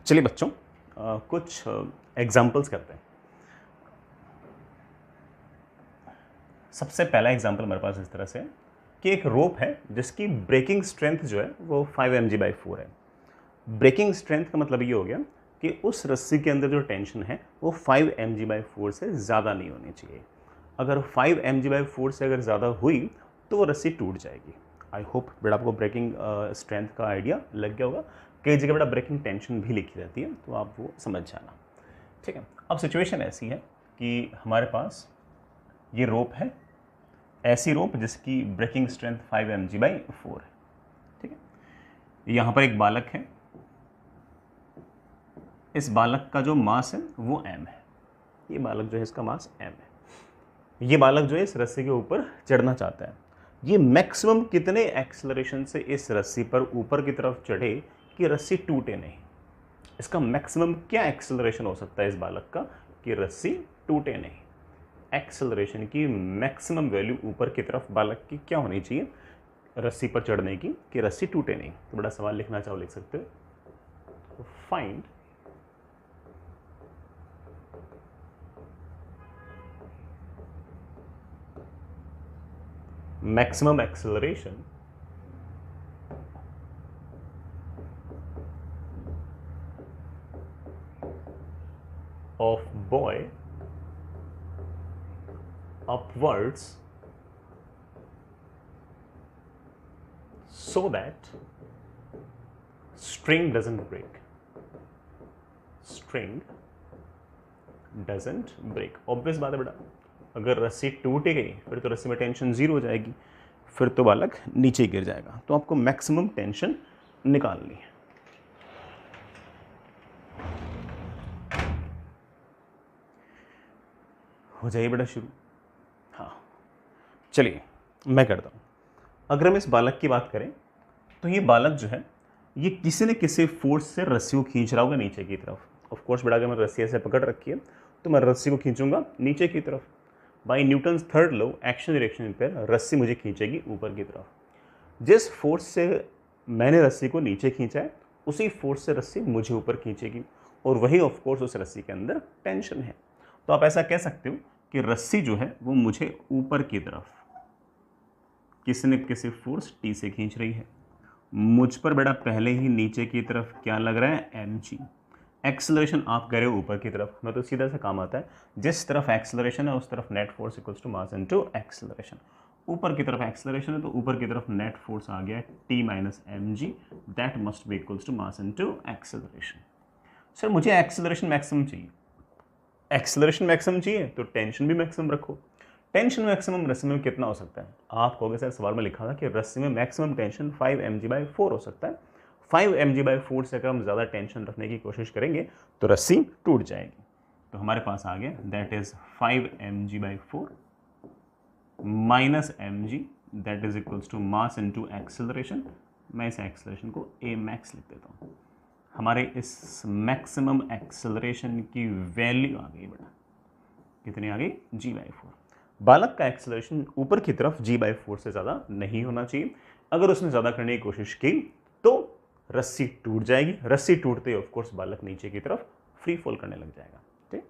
चलिए बच्चों, कुछ एग्जाम्पल्स करते हैं। सबसे पहला एग्जाम्पल हमारे पास इस तरह से है कि एक रोप है जिसकी ब्रेकिंग स्ट्रेंथ जो है वो 5 mg/4 है। ब्रेकिंग स्ट्रेंथ का मतलब ये हो गया कि उस रस्सी के अंदर जो टेंशन है वो 5 mg/4 से ज़्यादा नहीं होनी चाहिए। अगर 5 mg/4 से अगर ज़्यादा हुई तो वो रस्सी टूट जाएगी। आई होप बेटा आपको ब्रेकिंग स्ट्रेंथ का आइडिया लग गया होगा। कई जगह बेटा ब्रेकिंग टेंशन भी लिखी रहती है, तो आप वो समझ जाना। ठीक है, अब सिचुएशन ऐसी है कि हमारे पास ये रोप है, ऐसी रोप जिसकी ब्रेकिंग स्ट्रेंथ 5 mg/4 है। ठीक है, यहाँ पर एक बालक है, इस बालक का जो मास है वो m है। ये बालक जो है इसका मास m है। ये बालक जो है इस रस्सी के ऊपर चढ़ना चाहता है। ये मैक्सिमम कितने एक्सेलरेशन से इस रस्सी पर ऊपर की तरफ चढ़े कि रस्सी टूटे नहीं। इसका मैक्सिमम क्या एक्सेलरेशन हो सकता है इस बालक का कि रस्सी टूटे नहीं। एक्सेलरेशन की मैक्सिमम वैल्यू ऊपर की तरफ बालक की क्या होनी चाहिए रस्सी पर चढ़ने की कि रस्सी टूटे नहीं। तो बड़ा सवाल लिखना चाहो लिख सकते हो, find maximum acceleration of boy upwards so that string doesn't break. String doesn't break. Obvious बात है बेटा, अगर रस्सी टूट गई फिर तो रस्सी में टेंशन जीरो हो जाएगी, फिर तो बालक नीचे गिर जाएगा। तो आपको मैक्सिमम टेंशन निकालनी है। हो जाइए बेटा शुरू। हाँ चलिए मैं करता हूँ। अगर हम इस बालक की बात करें तो ये बालक जो है ये किसी न किसी फोर्स से रस्सी को खींच रहा होगा नीचे की तरफ। ऑफ कोर्स बेटा अगर मैं रस्सी ऐसे पकड़ रखी है तो मैं रस्सी को खींचूंगा नीचे की तरफ। By Newton's third law action direction पर रस्सी मुझे खींचेगी ऊपर की तरफ। जिस फोर्स से मैंने रस्सी को नीचे खींचा है उसी फोर्स से रस्सी मुझे ऊपर खींचेगी, और वही ऑफ कोर्स उस रस्सी के अंदर टेंशन है। तो आप ऐसा कह सकते हो कि रस्सी जो है वो मुझे ऊपर की तरफ किसी न किसी फोर्स टी से खींच रही है। मुझ पर बेटा पहले ही नीचे की तरफ क्या लग रहा है, mg। एक्सेलरेशन आप कह रहे हो ऊपर की तरफ, मैं तो सीधा सा काम आता है जिस तरफ एक्सेलरेशन है उस तरफ net force equals to mass into acceleration. ऊपर की तरफ एक्सेलरेशन है तो ऊपर की तरफ नेट फोर्स आ गया t minus mg, that must be equals to mass into acceleration. Sir मुझे एक्सेलरेशन मैक्सिमम चाहिए, एक्सेलरेशन मैक्सिमम चाहिए तो टेंशन भी मैक्सिमम रखो। टेंशन मैक्सिमम रस्सी में कितना हो सकता है? आप कहोगे सर सवाल में लिखा था कि रस्सी में मैक्सिमम टेंशन 5 mg/4 हो सकता है। 5 mg/4 से अगर हम ज़्यादा टेंशन रखने की कोशिश करेंगे तो रस्सी टूट जाएगी। तो हमारे पास आ गया that is 5 mg/4 minus mg, that is equals to mass into acceleration. मैं इस एक्सेलरेशन को a मैक्स लिख देता हूँ। हमारे इस मैक्सिमम एक्सेलरेशन की वैल्यू आ गई बेटा, कितनी आ गई, g/4। बालक का एक्सेलरेशन ऊपर की तरफ g/4 से ज़्यादा नहीं होना चाहिए। अगर उसने ज़्यादा करने की कोशिश की तो रस्सी टूट जाएगी। रस्सी टूटते ही ऑफ कोर्स बालक नीचे की तरफ फ्री फॉल करने लग जाएगा। ठीक,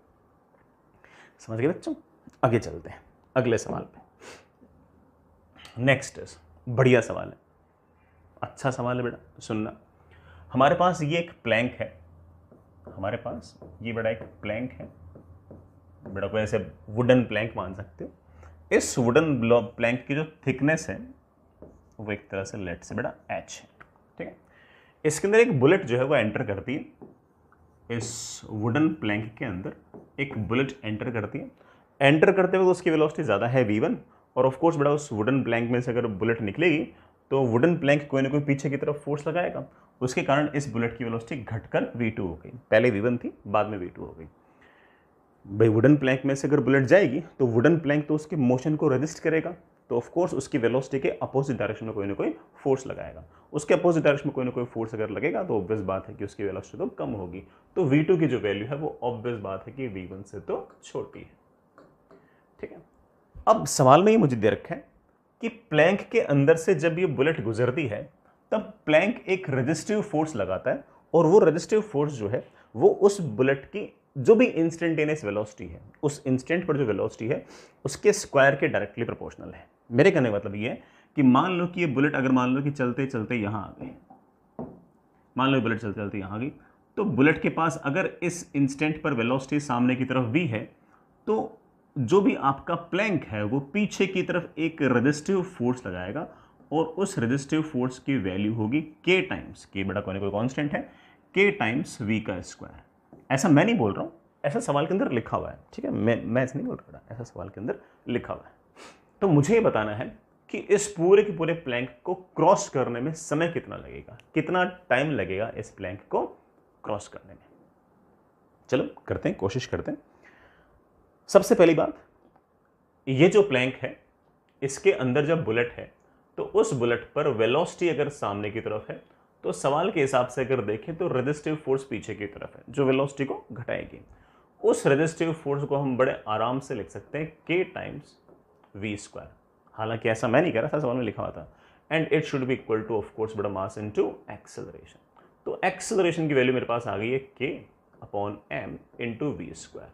समझ गए बच्चों? आगे चलते हैं अगले सवाल पे। नेक्स्ट बढ़िया सवाल है, अच्छा सवाल है बेटा, सुनना। हमारे पास ये एक प्लैंक है, हमारे पास ये बड़ा एक प्लैंक है, बेटा को ऐसे वुडन प्लैंक मान सकते हो। इस वुडन प्लैंक की जो थिकनेस है वो एक तरह से लेट से बेटा h है। ठीक है, इसके अंदर एक बुलेट जो है वो एंटर करती है। इस वुडन प्लैंक के अंदर एक बुलेट एंटर करती है। एंटर करते हुए उसकी वेलोसिटी ज़्यादा है v1, और ऑफ कोर्स बेटा उस वुडन प्लैंक में से अगर बुलेट निकलेगी तो वुडन प्लैंक कोई ना कोई पीछे की तरफ फोर्स लगाएगा। उसके कारण इस बुलेट की वेलोसिटी घटकर v2 हो गई। पहले v1 थी, बाद में v2 हो गई। भाई वुडन प्लैंक में से अगर बुलेट जाएगी तो वुडन प्लैंक तो उसके मोशन को रेजिस्ट करेगा, तो ऑफ कोर्स उसकी वेलोसिटी के अपोजिट डायरेक्शन में कोई ना कोई फोर्स लगाएगा। उसके अपोजिट डायरेक्शन में कोई ना कोई फोर्स अगर लगेगा तो ऑब्वियस बात है कि उसकी वेलोसिटी तो कम होगी। तो v2 की जो वैल्यू है वो ऑब्वियस बात है कि v1 से तो छोटी है। ठीक है, अब सवाल में ये मुझे दे रखा है कि प्लैंक के अंदर से जब ये बुलेट गुजरती है तब प्लैंक एक रेजिस्टिव फोर्स लगाता है और वो रेजिस्टिव फोर्स जो है वो उस बुलेट की जो भी इंस्टेंटेनियस वेलोसिटी है, उस इंस्टेंट पर जो वेलोसिटी है उसके स्क्वायर के डायरेक्टली प्रोपोर्शनल है। मेरे कहने का मतलब ये है कि मान लो कि ये बुलेट अगर मान लो कि चलते चलते यहाँ आ गई, मान लो बुलेट चलते चलते यहाँ आ गई, तो बुलेट के पास अगर इस इंस्टेंट पर वेलोसिटी सामने की तरफ v है, तो जो भी आपका प्लैंक है वो पीछे की तरफ एक रेजिस्टिव फोर्स लगाएगा और उस रेजिस्टिव फोर्स की वैल्यू होगी k टाइम्स, k बड़ा कोई कांस्टेंट है, k टाइम्स v का स्क्वायर। ऐसा मैं नहीं बोल रहा हूँ, ऐसा सवाल के अंदर लिखा हुआ है, ठीक है, मैं ऐसा नहीं बोल रहा, ऐसा सवाल के अंदर लिखा हुआ है। तो मुझे ये बताना है कि इस पूरे के पूरे प्लैंक को क्रॉस करने में समय कितना लगेगा, कितना टाइम लगेगा इस प्लैंक को क्रॉस करने में। चलो करते हैं, कोशिश करते हैं। सबसे पहली बात, ये जो प्लैंक है इसके अंदर जब बुलेट है तो उस बुलेट पर वेलोसिटी अगर सामने की तरफ है तो सवाल के हिसाब से अगर देखें तो रेजिस्टिव फोर्स पीछे की तरफ है जो वेलोसिटी को घटाएगी। उस रेजिस्टिव फोर्स को हम बड़े आराम से लिख सकते हैं k टाइम्स v स्क्वायर। हालांकि ऐसा मैं नहीं कह रहा था, सवाल में लिखा हुआ था, and it should be equal to of course बड़ा मास इनटू एक्सेलरेशन। तो एक्सेलरेशन की वैल्यू मेरे पास आ गई है k upon m into V square.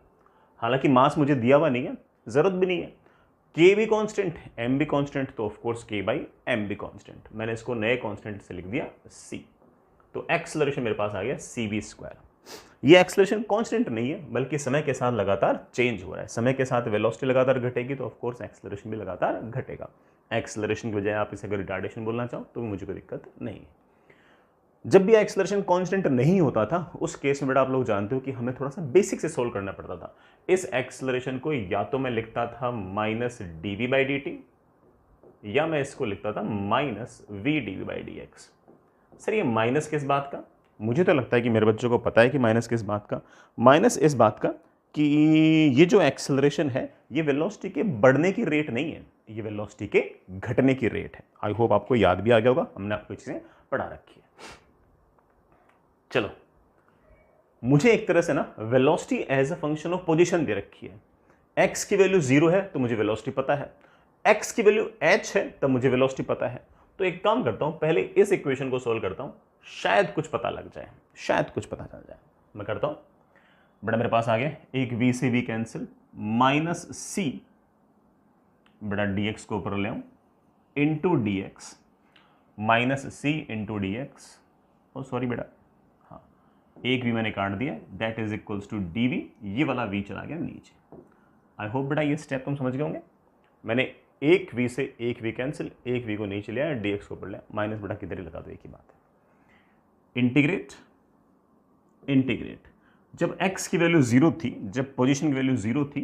हालांकि मास मुझे दिया हुआ नहीं है, जरूरत भी नहीं है, k भी कांस्टेंट है, m भी कांस्टेंट, तो of course k by m भी कांस्टेंट। मैंने इसको नए कांस्टेंट से लिख दिया c। तो एक्सेलरेशन मेरे पास आ गया cv स्क्वायर। ये एक्सेलरेशन कांस्टेंट नहीं है बल्कि समय के साथ लगातार चेंज हो रहा है। समय के साथ वेलोसिटी लगातार घटेगी तो ऑफ कोर्स एक्सेलरेशन भी लगातार घटेगा। एक्सेलरेशन की बजाय आप इसे अगर रिटार्डेशन बोलना चाहो तो मुझे कोई दिक्कत नहीं है। जब भी एक्सेलरेशन कांस्टेंट नहीं होता था उस केस में बेटा आप लोग जानते हो कि हमें थोड़ा सा बेसिक से सोल्व करना पड़ता था। इस एक्सेलरेशन को या तो मैं लिखता था माइनस dv बाई dt या मैं इसको लिखता था minus v dv by dx। Sir ये माइनस किस बात का? मुझे तो लगता है कि मेरे बच्चों को पता है कि माइनस किस बात का। माइनस इस बात का कि ये जो एक्सेलरेशन है ये वेलोसिटी के बढ़ने की रेट नहीं है, ये वेलोसिटी के घटने की रेट है। आई होप आपको याद भी आ गया होगा, हमने आपको चीजें पढ़ा रखी है। चलो, मुझे एक तरह से ना velocity as a function of position दे रखी है। x की वैल्यू 0 है तो मुझे वेलोसिटी पता है, x की वैल्यू h है तब मुझे वेलोसिटी पता है। तो एक काम करता हूं, पहले इस इक्वेशन को सोल्व करता हूं, शायद कुछ पता लग जाए, शायद कुछ पता चल जाए। मैं करता हूं, बड़ा मेरे पास आ गया एक v से v कैंसिल, माइनस c बड़ा dx को ऊपर ले आऊं इंटू डी एक्स माइनस सी into D X. Oh sorry बेटा, हाँ एक v मैंने काट दिया, that is equals to D V, ये वाला v चला गया नीचे। आई होप बेटा ये स्टेप तुम समझ गए होंगे। मैंने एक v से एक v कैंसिल, एक v को नीचे लिया, dx को ऊपर लिया, माइनस बेटा किधर ही लगा दो, एक ही बात है। इंटीग्रेट, इंटीग्रेट, जब x की वैल्यू 0 थी, जब पोजीशन की वैल्यू 0 थी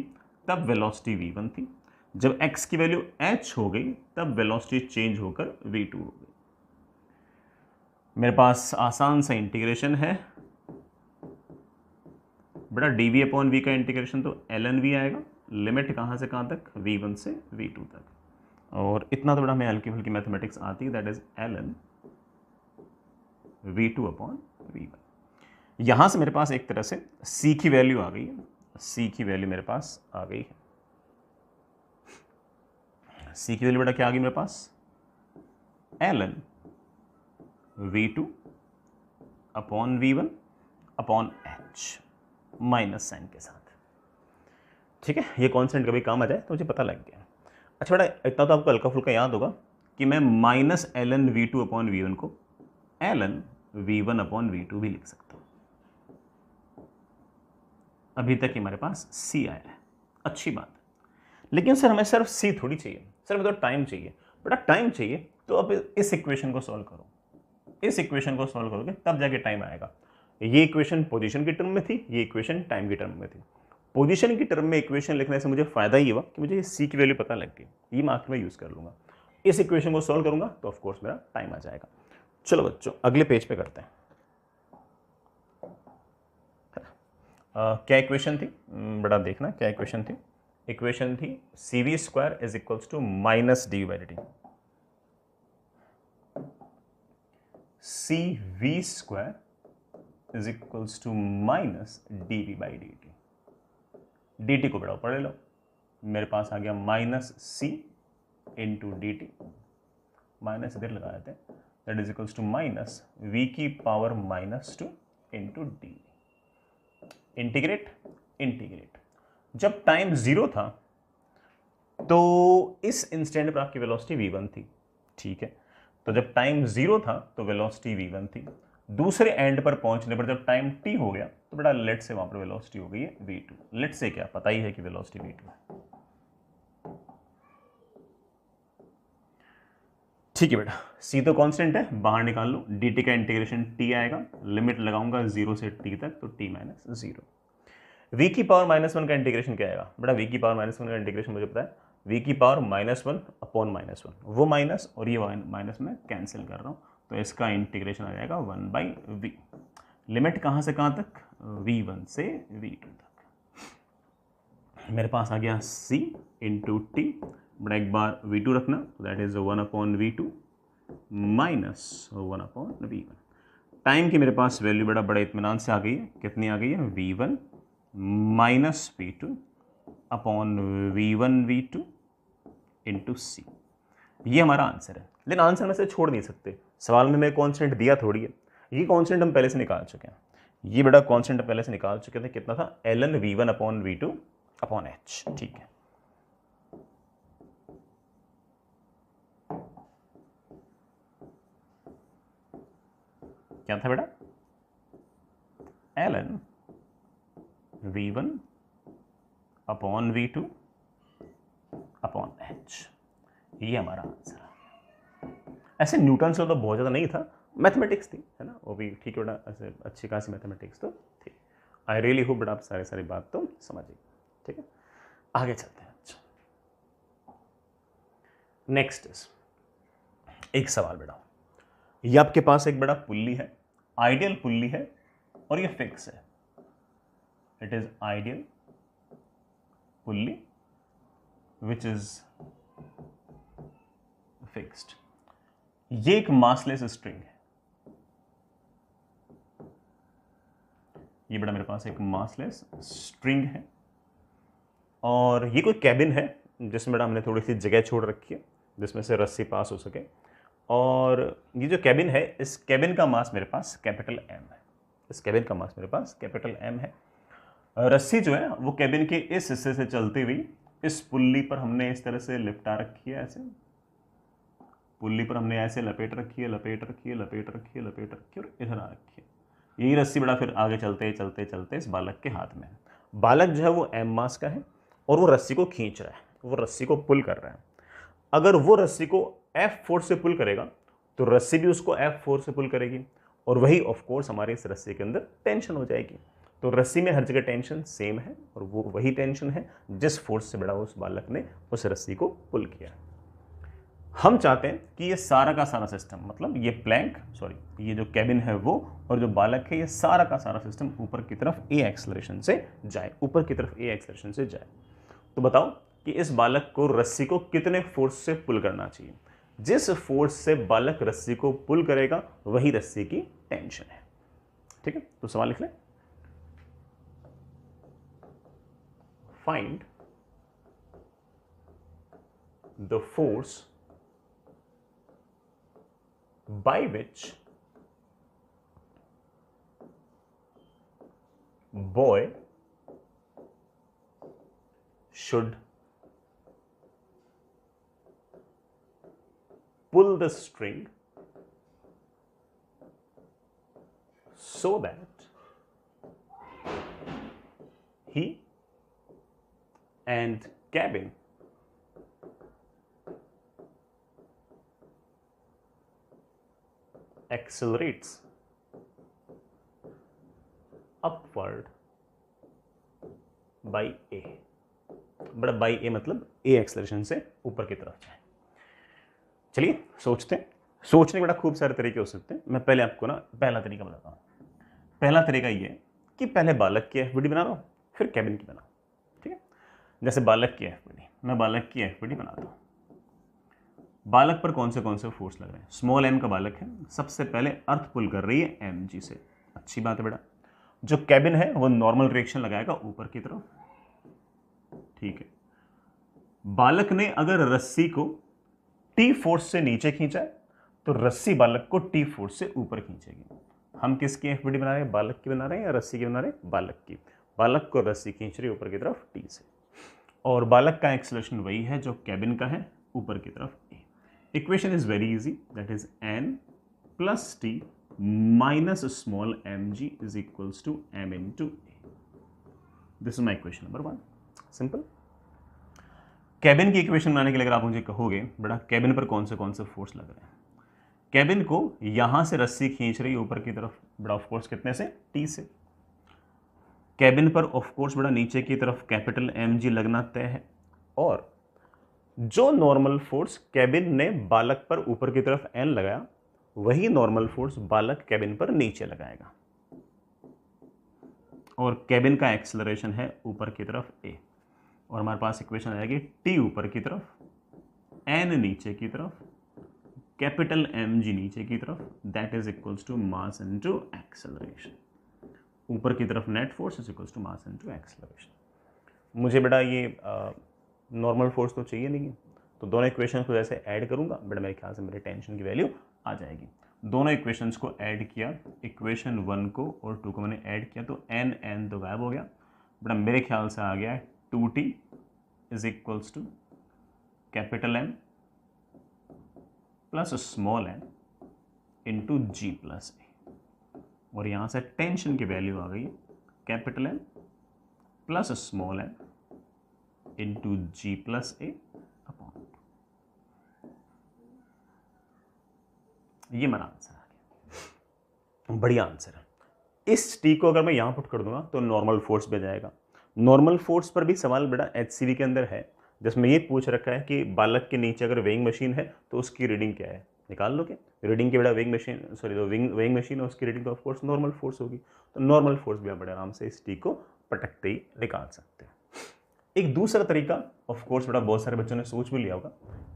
तब वेलोसिटी v1 थी, जब x की वैल्यू h हो गई तब वेलोसिटी चेंज होकर v2 हो गई। मेरे पास आसान सा इंटीग्रेशन है बेटा, dv अपॉन v का इंटीग्रेशन तो ln v आएगा, लिमिट कहाँ से कहाँ तक, v1 से v2 तक, और इतना तो बड़ा हमें हल्की फुल्की मैथमेटिक्स आती है, that is ln v2 upon v1। यहाँ से मेरे पास एक तरह से c की वैल्यू आ गई है, c की वैल्यू मेरे पास आ गई है। c की वैल्यू बेटा क्या आ गई मेरे पास, ln v2 upon v1 upon h minus sine के साथ। ठीक है, ये कॉन्स्टेंट कभी काम आ जाए तो मुझे पता लग गया। अच्छा बेटा इतना तो आपको हल्का फुल्का याद होगा कि मैं minus ln v2 upon v1 को ln v1 अपॉन v2 भी लिख सकता हूं। अभी तक हमारे पास c आया है, अच्छी बात है। लेकिन सर हमें सिर्फ c थोड़ी चाहिए, सर हमें तो टाइम चाहिए। बेटा टाइम चाहिए तो अब इस इक्वेशन को सॉल्व करो, इस इक्वेशन को सॉल्व करोगे तब जाके टाइम आएगा। ये इक्वेशन पोजीशन की टर्म में थी, ये इक्वेशन टाइम की टर्म में थी। पोजीशन की टर्म में इक्वेशन लिखने से मुझे फायदा ये हुआ कि मुझे सी की वैल्यू पता लग गई, ये मार्क में यूज कर लूंगा। इस इक्वेशन को सॉल्व करूंगा तो ऑफ कोर्स मेरा टाइम आ जाएगा। चलो बच्चों अगले पेज पे करते हैं। क्या इक्वेशन थी बड़ा देखना, क्या इक्वेशन थी? इक्वेशन थी c v square is equals to minus d by d t. C v square is equals to minus d v by d t. D t को बड़ा ऊपर ले लो, मेरे पास आ गया माइनस सी इंटू डी टी, माइनस इधर लगा देते हैं, that is equals to minus v की power minus two into d. Integrate integrate. जब टाइम 0 था तो इस इंस्टेंट पर आपकी वेलोसिटी v1 थी, ठीक है। तो जब टाइम 0 था तो वेलोसिटी v1 थी। दूसरे एंड पर पहुंचने पर जब टाइम t हो गया तो बेटा लेट से वहां पर वेलोसिटी हो गई है v2। लेट से क्या पता ही है कि वेलोसिटी v2 है, ठीक है बेटा। c तो कांस्टेंट है, बाहर निकाल लो। dt का इंटीग्रेशन t आएगा, लिमिट लगाऊंगा 0 से t तक तो t माइनस 0। v की पावर -1 का इंटीग्रेशन क्या आएगा बेटा? v की पावर -1 का इंटीग्रेशन मुझे पता है, v की पावर -1 अपॉन -1, वो माइनस और ये माइनस में कैंसिल कर रहा हूँ, तो इसका इंटीग्रेशन आ जाएगा 1/v। लिमिट कहाँ से कहाँ तक? v1 से v2 तक। मेरे पास आ गया c इंटू टी, बड़ा एक बार v2 रखना, that is 1/v2 minus 1/v1। Time की मेरे पास वैल्यू बड़ा बड़े इत्मीनान से आ गई है, कितनी आ गई है? v1 minus v2 upon v1 into सी। ये हमारा आंसर है, लेकिन आंसर में से छोड़ नहीं सकते, सवाल में मैं कांस्टेंट दिया थोड़ी है, ये कांस्टेंट हम पहले से निकाल चुके हैं। ये बड़ा कांस्टेंट पहले से निकाल चुके थे, कितना था? ln v1 upon v2 upon h, ठीक है। क्या था बेटा? ln v1 upon v2 upon h, ये हमारा आंसर है। ऐसे न्यूटन से तो बहुत ज़्यादा नहीं था, मैथमेटिक्स थी, है ना, वो भी ठीक है बेटा, ऐसे अच्छी खासी मैथमेटिक्स तो थी। आई रियली होप बेटा आप सारी बात तो समझिए, ठीक है। आगे चलते हैं। अच्छा, नेक्स्ट इज एक सवाल बेटा, ये आपके पास एक बड़ा पुल्ली है, आइडियल पुल्ली है और ये फिक्स है। It is ideal pulley which is fixed. ये एक मासलेस स्ट्रिंग है, ये बड़ा मेरे पास एक मासलेस स्ट्रिंग है और ये कोई कैबिन है जिसमें बड़ा हमने थोड़ी सी जगह छोड़ रखी है जिसमें से रस्सी पास हो सके। और ये जो कैबिन है, इस कैबिन का मास मेरे पास कैपिटल M है, इस कैबिन का मास मेरे पास कैपिटल M है। रस्सी जो है वो कैबिन के इस हिस्से से चलती हुई इस पुल्ली पर हमने इस तरह से लिपटा रखी है, ऐसे पुल्ली पर हमने ऐसे लपेट रखी है, लपेट रखी है, लपेट रखी है, लपेट रखी है और इधर आ रखी है। यही रस्सी बड़ा फिर आगे चलते चलते चलते इस बालक के हाथ में है। बालक जो है वो M मास का है और वो रस्सी को खींच रहा है, वो रस्सी को पुल कर रहा है। अगर वो रस्सी को F फोर्स से पुल करेगा तो रस्सी भी उसको F फोर्स से पुल करेगी और वही ऑफ कोर्स हमारे इस रस्सी के अंदर टेंशन हो जाएगी। तो रस्सी में हर जगह टेंशन सेम है और वो वही टेंशन है जिस फोर्स से बड़ा उस बालक ने उस रस्सी को पुल किया। हम चाहते हैं कि ये सारा का सारा सिस्टम, मतलब ये प्लैंक, सॉरी ये जो कैबिन है वो और जो बालक है, ये सारा का सारा सिस्टम ऊपर की तरफ ए एक्सेलरेशन से जाए, ऊपर की तरफ ए एक्सेलरेशन से जाए। तो बताओ कि इस बालक को रस्सी को कितने फोर्स से पुल करना चाहिए? जिस फोर्स से बालक रस्सी को पुल करेगा वही रस्सी की टेंशन है, ठीक है। तो सवाल लिख लें, find the force by which boy should pull the string so that he and cabin accelerates upward by a। बड़ा by a मतलब a एक्सेलरेशन से ऊपर की तरफ जाए। चलिए सोचते हैं, सोचने के बड़ा खूब सारे तरीके हो सकते हैं। मैं पहले आपको ना पहला तरीका बताता हूँ। पहला तरीका ये कि पहले बालक की एफबीडी बना लो फिर कैबिन की बनाओ, ठीक है। जैसे बालक की एफबीडी, मैं बालक की एफबीडी बनाता हूँ। बालक पर कौन से फोर्स लग रहे हैं? स्मॉल m का बालक है, सबसे पहले अर्थ पुल कर रही है mg से, अच्छी बात है बेटा। जो कैबिन है वो नॉर्मल रिएक्शन लगाएगा ऊपर की तरफ, ठीक है। बालक ने अगर रस्सी को t फोर्स से नीचे खींचा है तो रस्सी बालक को t फोर्स से ऊपर खींचेगी। हम किसकी एफबीडी बना रहे हैं, बालक की बना रहे हैं या रस्सी की बना रहे हैं, बालक की। बालक को रस्सी खींच रही है ऊपर की तरफ टी से, और बालक का एक्सेलरेशन वही है जो कैबिन का है, ऊपर की तरफ a. Equation is very easy, that is n plus t minus small m g is equals to m into a. This is my equation number 1, simple. Cabin की इक्वेशन बनाने के लिए अगर आप मुझे कहोगे बेटा कैबिन पर कौन से फोर्स लग रहे हैं, कैबिन को यहां से रस्सी खींच रही है ऊपर की तरफ, बड़ा ऑफ कोर्स कितने से, टी से। कैबिन पर ऑफ कोर्स बड़ा नीचे की तरफ कैपिटल एम जी लगना तय है, और जो नॉर्मल फोर्स कैबिन ने बालक पर ऊपर की तरफ एन लगाया, वही नॉर्मल फोर्स बालक कैबिन पर नीचे लगाएगा, और कैबिन का एक्सेलरेशन है ऊपर की तरफ ए, और हमारे पास इक्वेशन आएगी टी ऊपर की तरफ, एन नीचे की तरफ, कैपिटल एम जी नीचे की तरफ, that is equals to mass into acceleration. ऊपर की तरफ net force is equals to mass into acceleration. मुझे बेटा ये नॉर्मल फोर्स तो चाहिए नहीं है, तो दोनों इक्वेशंस को जैसे ऐड करूंगा बेटा मेरे ख्याल से मेरे टेंशन की वैल्यू आ जाएगी। दोनों इक्वेशंस को ऐड किया, इक्वेशन 1 को और 2 को मैंने ऐड किया, तो n तो गायब हो गया बेटा, मेरे ख्याल से आ गया 2t is equals to capital M plus small m into g plus a, और यहाँ से टेंशन की वैल्यू आ गई capital M plus small m into g plus a upon. ये मेरा आंसर आ गया, बढ़िया आंसर है। इस टी को अगर मैं यहां पुट कर दूंगा तो नॉर्मल फोर्स पे जाएगा। नॉर्मल फोर्स पर भी सवाल बेटा एचसीवी के अंदर है, जिसमें ये पूछ रखा है कि बालक के नीचे अगर वेइंग मशीन है तो उसकी रीडिंग क्या है, निकाल लो क्या रीडिंग की बेटा, वेइंग मशीन सॉरी जो वेइंग मशीन है उसकी रीडिंग तो ऑफकोर्स नॉर्मल फोर्स होगी, तो नॉर्मल फोर्स भी आप बड़े आराम से इस टी को पटकते ही निकाल सकते हैं। एक दूसरा तरीका ऑफकोर्स बेटा बहुत सारे बच्चों ने सोच भी लिया होगा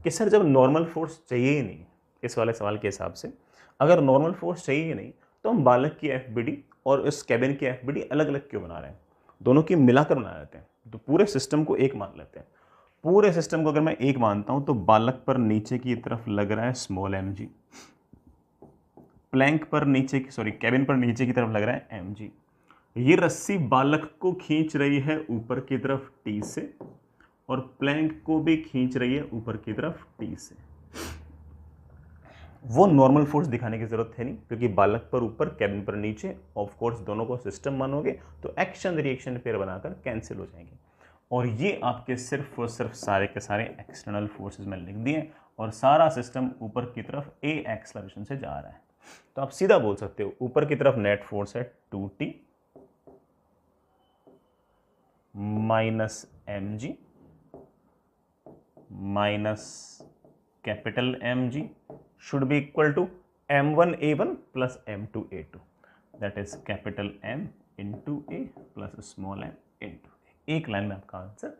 कि सर जब नॉर्मल फोर्स चाहिए ही नहीं, इस वाले सवाल के हिसाब से अगर नॉर्मल फोर्स चाहिए ही नहीं तो हम बालक की एफबीडी और इस कैबिन की एफबीडी अलग अलग क्यों बना रहे हैं, दोनों की मिलाकर बना लेते हैं, तो पूरे सिस्टम को एक मान लेते हैं। पूरे सिस्टम को अगर मैं एक मानता हूं तो बालक पर नीचे की तरफ लग रहा है स्मॉल एम जी, प्लैंक पर नीचे की सॉरी कैबिन पर नीचे की तरफ लग रहा है एम जी, ये रस्सी बालक को खींच रही है ऊपर की तरफ टी से, और प्लैंक को भी खींच रही है ऊपर की तरफ टी से। वो नॉर्मल फोर्स दिखाने की जरूरत है नहीं, क्योंकि बालक पर ऊपर कैबिन पर नीचे, ऑफ कोर्स दोनों को सिस्टम मानोगे तो एक्शन रिएक्शन पेयर बनाकर कैंसिल हो जाएंगे, और ये आपके सिर्फ और सिर्फ सारे के सारे एक्सटर्नल फोर्सेस में लिख दिए, और सारा सिस्टम ऊपर की तरफ ए एक्सेलरेशन से जा रहा है। तो आप सीधा बोल सकते हो ऊपर की तरफ नेट फोर्स है 2t minus M G minus capital M G should be equal to m1 a1 plus m2 a2, that is capital M into a plus small m into a। एक लाइन में आपका answer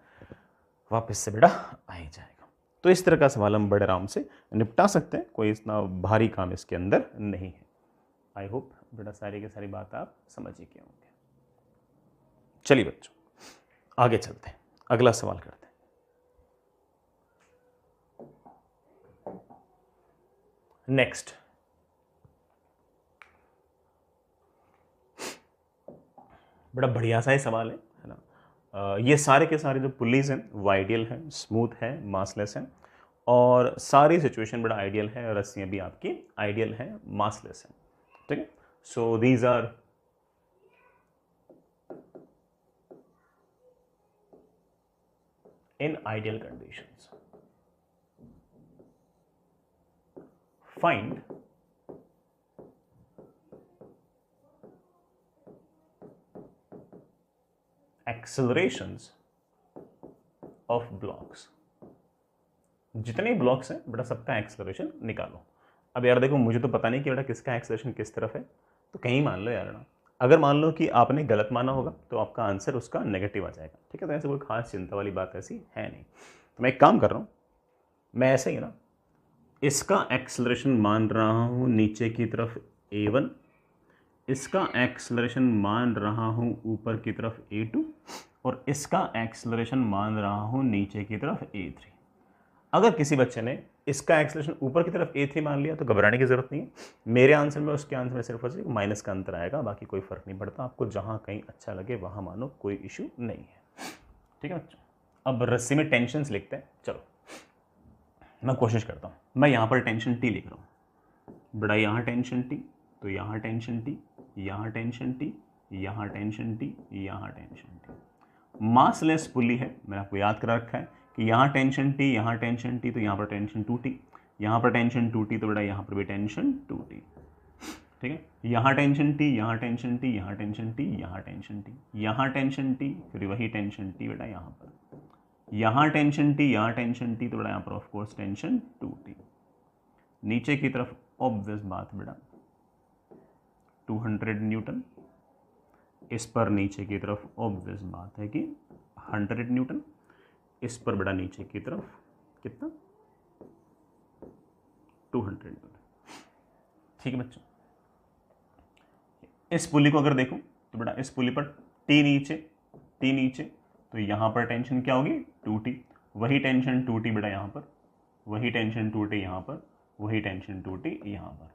वापस से बेटा आ ही जाएगा। तो इस तरह का सवाल हम बड़े आराम से निपटा सकते हैं, कोई इतना भारी काम इसके अंदर नहीं है। आई होप बेटा सारी की सारी बात आप समझ ही गए होंगे। चलिए बच्चों आगे चलते हैं, अगला सवाल करते हैं। नेक्स्ट बड़ा बढ़िया सा ही सवाल है ना। ये सारे के सारे जो पुलीज हैं वो आइडियल हैं, स्मूथ है, मासलेस हैं, और सारी सिचुएशन बड़ा आइडियल है, रस्सियां भी आपकी आइडियल हैं, मासलेस हैं, ठीक है। So these are in ideal conditions. Find accelerations of blocks। जितने ब्लॉक्स हैं बेटा सबका एक्सेलरेशन निकालो। अब यार देखो मुझे तो पता नहीं कि बेटा किसका एक्सेलरेशन किस तरफ है, तो कहीं मान लो यार ना, अगर मान लो कि आपने गलत माना होगा तो आपका आंसर उसका नेगेटिव आ जाएगा, ठीक है। तो ऐसे कोई खास चिंता वाली बात ऐसी है नहीं। तो मैं एक काम कर रहा हूँ, मैं ऐसे ही ना इसका एक्सेलरेशन मान रहा हूँ नीचे की तरफ a1, इसका एक्सेलरेशन मान रहा हूँ ऊपर की तरफ a2, और इसका एक्सेलरेशन मान रहा हूँ नीचे की तरफ a3। अगर किसी बच्चे ने इसका एक्सेलरेशन ऊपर की तरफ a3 मान लिया तो घबराने की जरूरत नहीं है। मेरे आंसर में उसके आंसर में सिर्फ और सिर्फ माइनस का अंतर आएगा, बाकी कोई फर्क नहीं पड़ता। आपको जहां कहीं अच्छा लगे वहां मानो, कोई इशू नहीं है। ठीक है बच्चों, अब रस्सी में टेंशन लिखते हैं। चलो मैं कोशिश करता हूँ। मैं यहाँ पर टेंशन टी लिख रहा हूँ बड़ा, यहाँ टेंशन टी, तो यहाँ टेंशन टी, यहाँ टेंशन टी, यहाँ टेंशन टी, यहाँ टेंशन टी। मासलेस पुली है, मैंने आपको याद करा रखा है कि यहाँ टेंशन टी, यहाँ टेंशन टी, तो यहाँ पर टेंशन 2T, यहाँ पर टेंशन 2T, तो बेटा यहाँ पर भी टेंशन 2T। ठीक है, यहाँ टेंशन टी, यहाँ टेंशन टी, यहाँ टेंशन टी, यहाँ टेंशन टी, यहाँ टेंशन टी, फिर वही टेंशन टी बेटा यहाँ पर, यहाँ टेंशन टी, यहाँ टेंशन टी, तो बेटा यहाँ पर ऑफ कोर्स टेंशन 2T। नीचे की तरफ ऑब्वियस बात बेटा 200 न्यूटन, इस पर नीचे की तरफ ऑब्वियस बात है कि 100 न्यूटन, इस पर बेटा नीचे की तरफ कितना 200 न्यूटन। ठीक है बच्चों, इस पुली को अगर देखो तो बेटा इस पुली पर टी नीचे, तो यहाँ पर टेंशन क्या होगी 2T, वही टेंशन 2T बेटा यहाँ पर, वही टेंशन 2T यहाँ पर, वही टेंशन 2T यहाँ पर।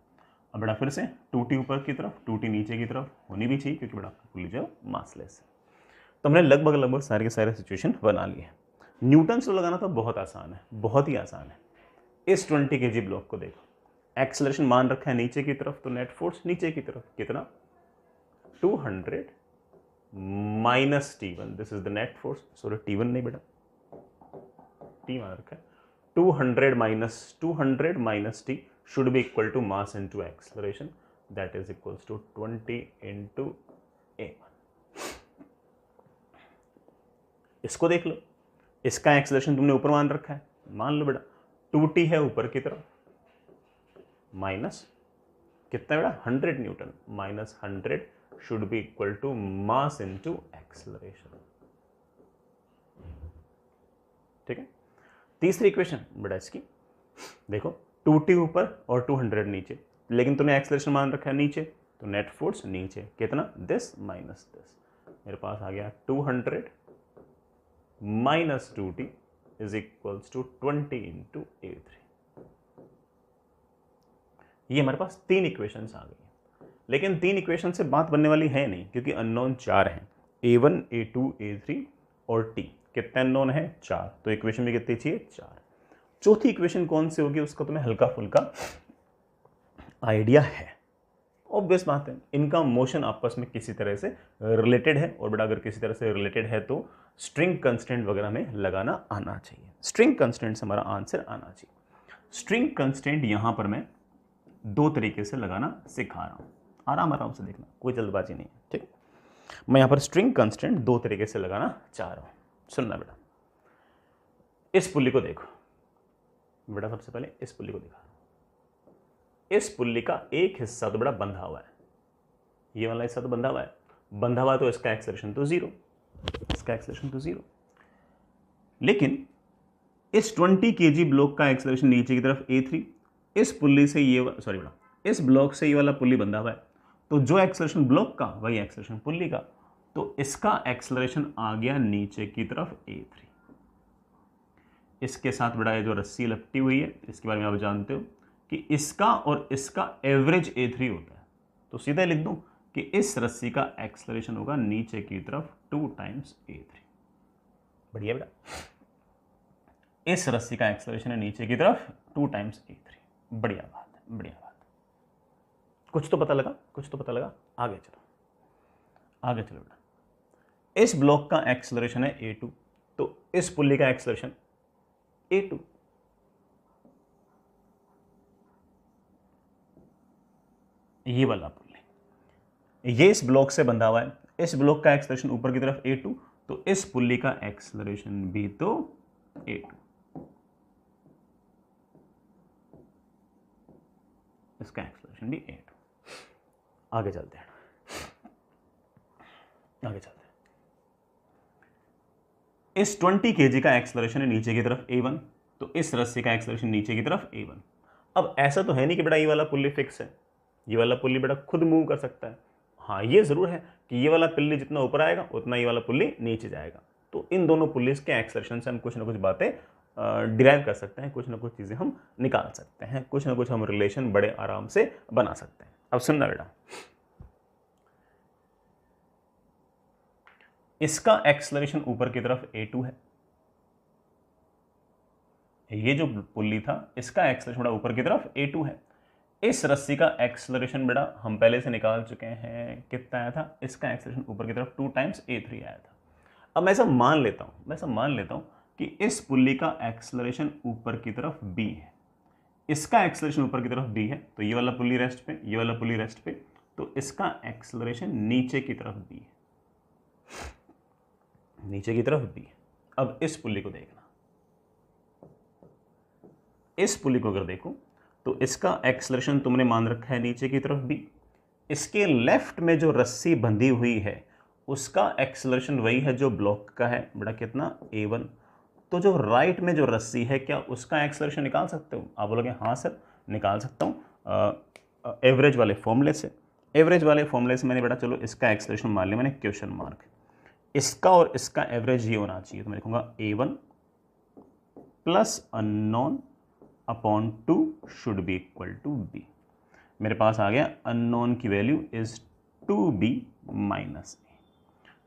अब बेटा फिर से 2T ऊपर की तरफ, 2T नीचे की तरफ होनी भी चाहिए क्योंकि बेटा पुली जो मासलेस है। तो हमने लगभग सारे के सारे सिचुएशन बना लिए। न्यूटन से लगाना तो बहुत आसान है, बहुत ही आसान है। इस 20 kg ब्लॉक को देखो, एक्सेलरेशन मान रखा है नीचे की तरफ, तो नेट फोर्स नीचे की तरफ कितना 200 minus T1, this is the net force, sorry T1 नहीं बेटा, T मान रखा है, 200 minus T should be equal to mass into acceleration, that is equals to 20 into A1। इसको देख लो, इसका एक्सेलरेशन तुमने ऊपर मान रखा है, मान लो बेटा 2T है ऊपर की तरफ, माइनस कितना बेटा 100 newton, minus 100 should be equal to mass into acceleration. ठीक है, तीसरी इक्वेशन बेटा इसकी देखो, 2T ऊपर और 200 नीचे, लेकिन तुमने एक्सेलरेशन मान रखा है नीचे, तो नेट फोर्स नीचे कितना दिस माइनस दिस, मेरे पास आ गया 200 minus 2T is equals to 20 into A3। ये हमारे पास 3 इक्वेशंस आ गई, लेकिन 3 इक्वेशन से बात बनने वाली है नहीं क्योंकि अननोन 4 हैं, A1, A2, A3 और T। कितने अननोन है 4, तो इक्वेशन में कितनी चाहिए 4। चौथी इक्वेशन कौन सी होगी उसका तुम्हें हल्का फुल्का आइडिया है, ऑब्वियस बात है, इनका मोशन आपस में किसी तरह से रिलेटेड है, और बेटा अगर किसी तरह से रिलेटेड है तो स्ट्रिंग कंस्टेंट वगैरह में लगाना आना चाहिए, स्ट्रिंग कंस्टेंट से हमारा आंसर आना चाहिए। स्ट्रिंग कंस्टेंट यहां पर मैं 2 तरीके से लगाना सिखा रहा हूं, आराम से देखना, कोई जल्दबाजी नहीं है। ठीक, मैं यहां पर स्ट्रिंग कंस्टेंट 2 तरीके से लगाना चाह रहा हूं, सुनना बेटा। इस पुल्ली को देखो बेटा, सबसे पहले इस पुल्ली को दिखा, इस पुल्ली का एक हिस्सा तो बड़ा बंधा हुआ है, ये वाला हिस्सा तो बंधा हुआ है, बंधा हुआ तो इसका एक्सेलरेशन तो 0, इसका एक्सेलरेशन तो 0। लेकिन इस 20 kg ब्लॉक का एक्सेलरेशन नीचे की तरफ A3, इस पुल्ली से ये सॉरी बेटा, इस ब्लॉक से ये वाला पुल्ली बंधा हुआ है, तो जो एक्सेलरेशन ब्लॉक का वही एक्सेलरेशन पुल्ली का, तो इसका एक्सेलरेशन आ गया नीचे की तरफ A3। इसके साथ बेटा ये जो रस्सी लपटी हुई है, इसके बारे में आप जानते हो कि इसका और इसका एवरेज A3 होता है, तो सीधे लिख दूं कि इस रस्सी का एक्सेलरेशन होगा नीचे की तरफ 2 टाइम्स A3। बढ़िया बेटा, इस रस्सी का एक्सेलरेशन है नीचे की तरफ 2 टाइम्स A3। बढ़िया बात है, बढ़िया बात। कुछ तो पता लगा, आगे चलो बेटा। इस ब्लॉक का एक्सेलरेशन है A2, तो इस पुल्ली का एक्सेलरेशन A2, ये वाला पुल्ली, ये इस ब्लॉक से बंधा हुआ है, इस ब्लॉक का एक्सेलरेशन ऊपर की तरफ A2, तो इस पुल्ली का एक्सेलरेशन भी तो A2, इसका एक्सेलरेशन भी A2। आगे चलते हैं। इस 20 kg का एक्सेलरेशन है नीचे की तरफ A1, तो इस रस्सी का एक्सेलरेशन नीचे की तरफ A1। अब ऐसा तो है नहीं कि बेटा ये वाला पुल्ली फिक्स है, ये वाला पुल्ली बेटा खुद मूव कर सकता है। हाँ, ये जरूर है कि ये वाला पुल्ली जितना ऊपर आएगा उतना ये वाला पुल्ली नीचे जाएगा, तो इन दोनों पुल्लीज के एक्सेलरेशन से हम कुछ ना कुछ बातें डिराइव कर सकते हैं, कुछ ना कुछ चीज़ें हम निकाल सकते हैं, कुछ ना कुछ हम रिलेशन बड़े आराम से बना सकते हैं। अब सुनना बेटा, इसका एक्सलरेशन ऊपर की तरफ a2 है, ये जो पुल्ली था इसका एक्सलरेशन बेटा ऊपर की तरफ a2 है। इस रस्सी का एक्सलरेशन बेटा हम पहले से निकाल चुके हैं, कितना आया था, इसका एक्सलरेशन ऊपर की तरफ 2 टाइम्स a3 आया था। अब मैं ऐसा मान लेता हूं कि इस पुल्ली का एक्सलरेशन ऊपर की तरफ b है, इसका एक्सलरेशन ऊपर की तरफ b है, तो ये वाला पुल्ली रेस्ट पे, ये वाला पुल्ली रेस्ट पे, तो इसका एक्सलरेशन नीचे की तरफ b है, नीचे की तरफ b। अब इस पुल्ली को देखना, इस पुल्ली को अगर देखो तो इसका एक्सलरेशन तुमने मान रखा है नीचे की तरफ b, इसके लेफ्ट में जो रस्सी बंधी हुई है उसका एक्सलरेशन वही है जो ब्लॉक का है बेटा, कितना a1। तो जो राइट में जो रस्सी है क्या उसका एक्सलरेशन निकाल सकते हो? आप बोलोगे हाँ सर निकाल सकता हूँ एवरेज वाले फॉर्मूले से। एवरेज वाले फॉर्मूले से मैंने बेटा चलो इसका एक्सलरेशन मान लिया मैंने क्वेश्चन मार्क, इसका और इसका एवरेज ये होना चाहिए, तो मैं लिखूंगा a1 plus unknown upon 2 should be equal to b। मेरे पास आ गया अननोन की value is 2b minus a,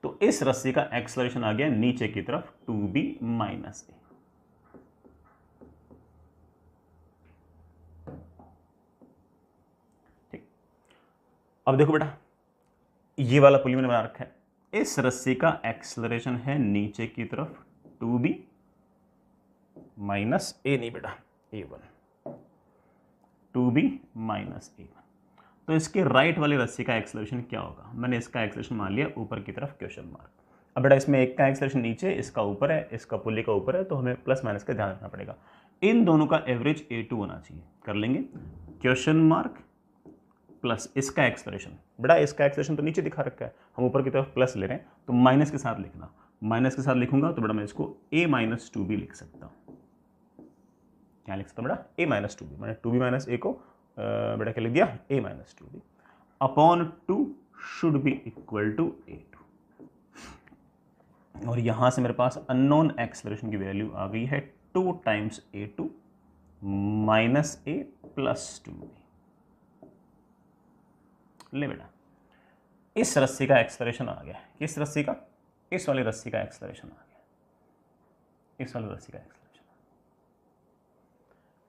तो इस रस्सी का एक्सलरेशन आ गया नीचे की तरफ 2b माइनस a। ठीक, अब देखो बेटा ये वाला पुली मैंने बना रखा है, इस रस्सी का एक्सलरेशन है नीचे की तरफ 2b माइनस a, नहीं बेटा a1, 2b माइनस a1। तो इसके राइट वाली रस्सी का एक्सलरेशन क्या होगा? मैंने इसका एक्सलरेशन मान लिया ऊपर की तरफ क्वेश्चन मार्क। अब बेटा इसमें एक का एक्सलरेशन नीचे, इसका ऊपर है, इसका पुल्ली का ऊपर है, तो हमें प्लस माइनस का ध्यान रखना पड़ेगा। इन दोनों का एवरेज a2 होना चाहिए, कर लेंगे क्वेश्चन मार्क प्लस इसका एक्सलरेशन। बेटा इसका एक्सलरेशन तो नीचे दिखा रखा है, हम ऊपर की तरफ प्लस ले रहे हैं, तो माइनस के साथ लिखना, माइनस के साथ लिखूंगा तो बेटा मैं इसको a माइनस 2b लिख सकता हूँ। क्या लिख सकता हूँ बेटा? a माइनस 2b, मैंने 2b माइनस a को बेटा क्या लिख दिया a minus 2b upon 2 should be equal to a2। और यहां से मेरे पास अननोन एक्सलरेशन की वैल्यू आ गई है 2 times a2 minus a plus 2b। ले बेटा इस रस्सी का एक्सलरेशन आ गया, किस रस्सी का? इस वाली रस्सी का एक्सलरेशन आ गया, इस वाली रस्सी का एक्सलरेशन।